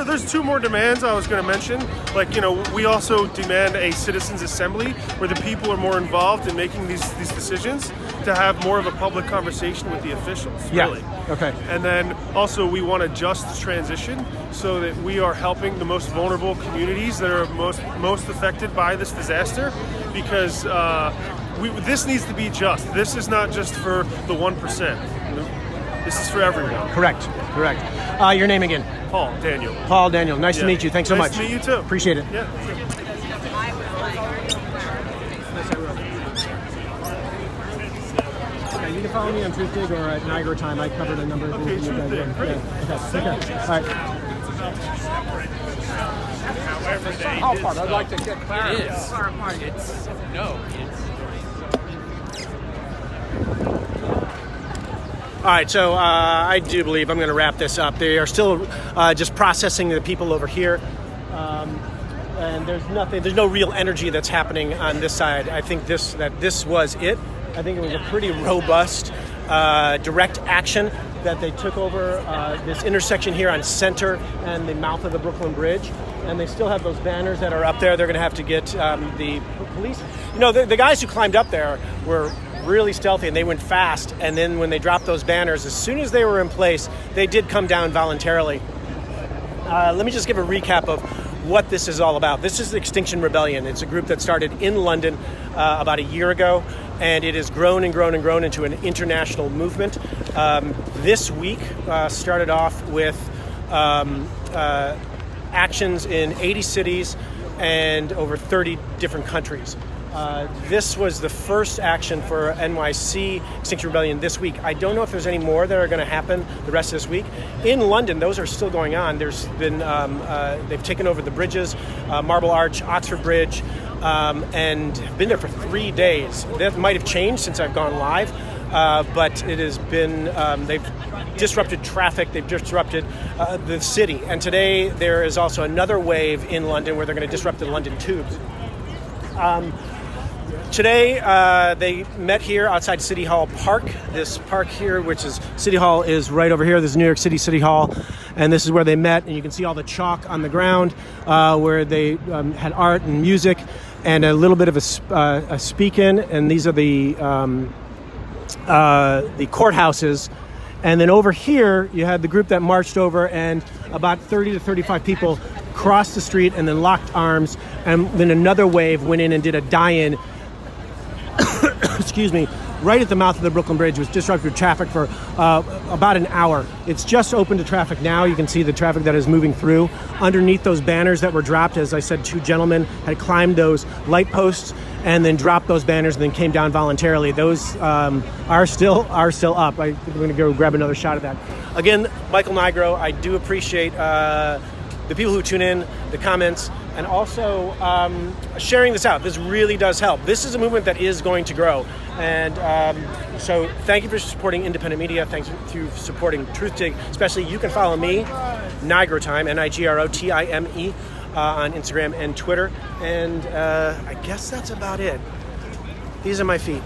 there's two more demands I was going to mention. Like, we also demand a citizens' assembly where the people are more involved in making these decisions, to have more of a public conversation with the officials. Really. Yeah. Okay. And then also we want a just transition so that we are helping the most vulnerable communities that are most affected by this disaster, because this needs to be just. This is not just for the 1%. This is for everyone. Correct. Your name again? Paul Daniel. Paul Daniel. Nice to meet you. Thanks so much. Nice to meet you too. Appreciate it. Yeah. Okay, you can follow me on Truthdig or at Nigrotime. I covered a number of things. Okay, Truthdig. Great. Yeah. Okay. All right. How far? I'd like to get clarity. It is. All right, so I do believe I'm going to wrap this up. They are still just processing the people over here, and there's no real energy that's happening on this side. I think this was it. I think it was a pretty robust, direct action that they took over this intersection here on Center and the mouth of the Brooklyn Bridge, and they still have those banners that are up there. They're going to have to get the police. The guys who climbed up there were really stealthy, and they went fast, and then when they dropped those banners, as soon as they were in place, they did come down voluntarily. Let me just give a recap of what this is all about. This is the Extinction Rebellion. It's a group that started in London about a year ago, and it has grown and grown and grown into an international movement. This week started off with actions in 80 cities and over 30 different countries. This was the first action for NYC, Extinction Rebellion, this week. I don't know if there's any more that are going to happen the rest of this week. In London, those are still going on. There's been, they've taken over the bridges, Marble Arch, Oxford Bridge, and have been there for 3 days. That might have changed since I've gone live, but it has been, they've disrupted traffic, they've disrupted the city. And today there is also another wave in London where they're going to disrupt the London tubes. Today, they met here outside City Hall Park. This park here, which is City Hall, is right over here. This is New York City City Hall, and this is where they met. And you can see all the chalk on the ground where they had art and music and a little bit of a speak-in. And these are the courthouses. And then over here, you had the group that marched over, and about 30 to 35 people crossed the street and then locked arms. And then another wave went in and did a die-in excuse me, right at the mouth of the Brooklyn Bridge, which disrupted traffic for about an hour. It's just open to traffic now. You can see the traffic that is moving through. Underneath those banners that were dropped, as I said, 2 gentlemen had climbed those light posts and then dropped those banners and then came down voluntarily. Those are still up. I'm going to go grab another shot of that. Again, Michael Nigro, I do appreciate the people who tune in, the comments, and also sharing this out. This really does help. This is a movement that is going to grow. And so thank you for supporting independent media. Thank you for supporting Truthdig. Especially, you can follow me, Nigrotime, Nigrotime, on Instagram and Twitter. And I guess that's about it. These are my feet.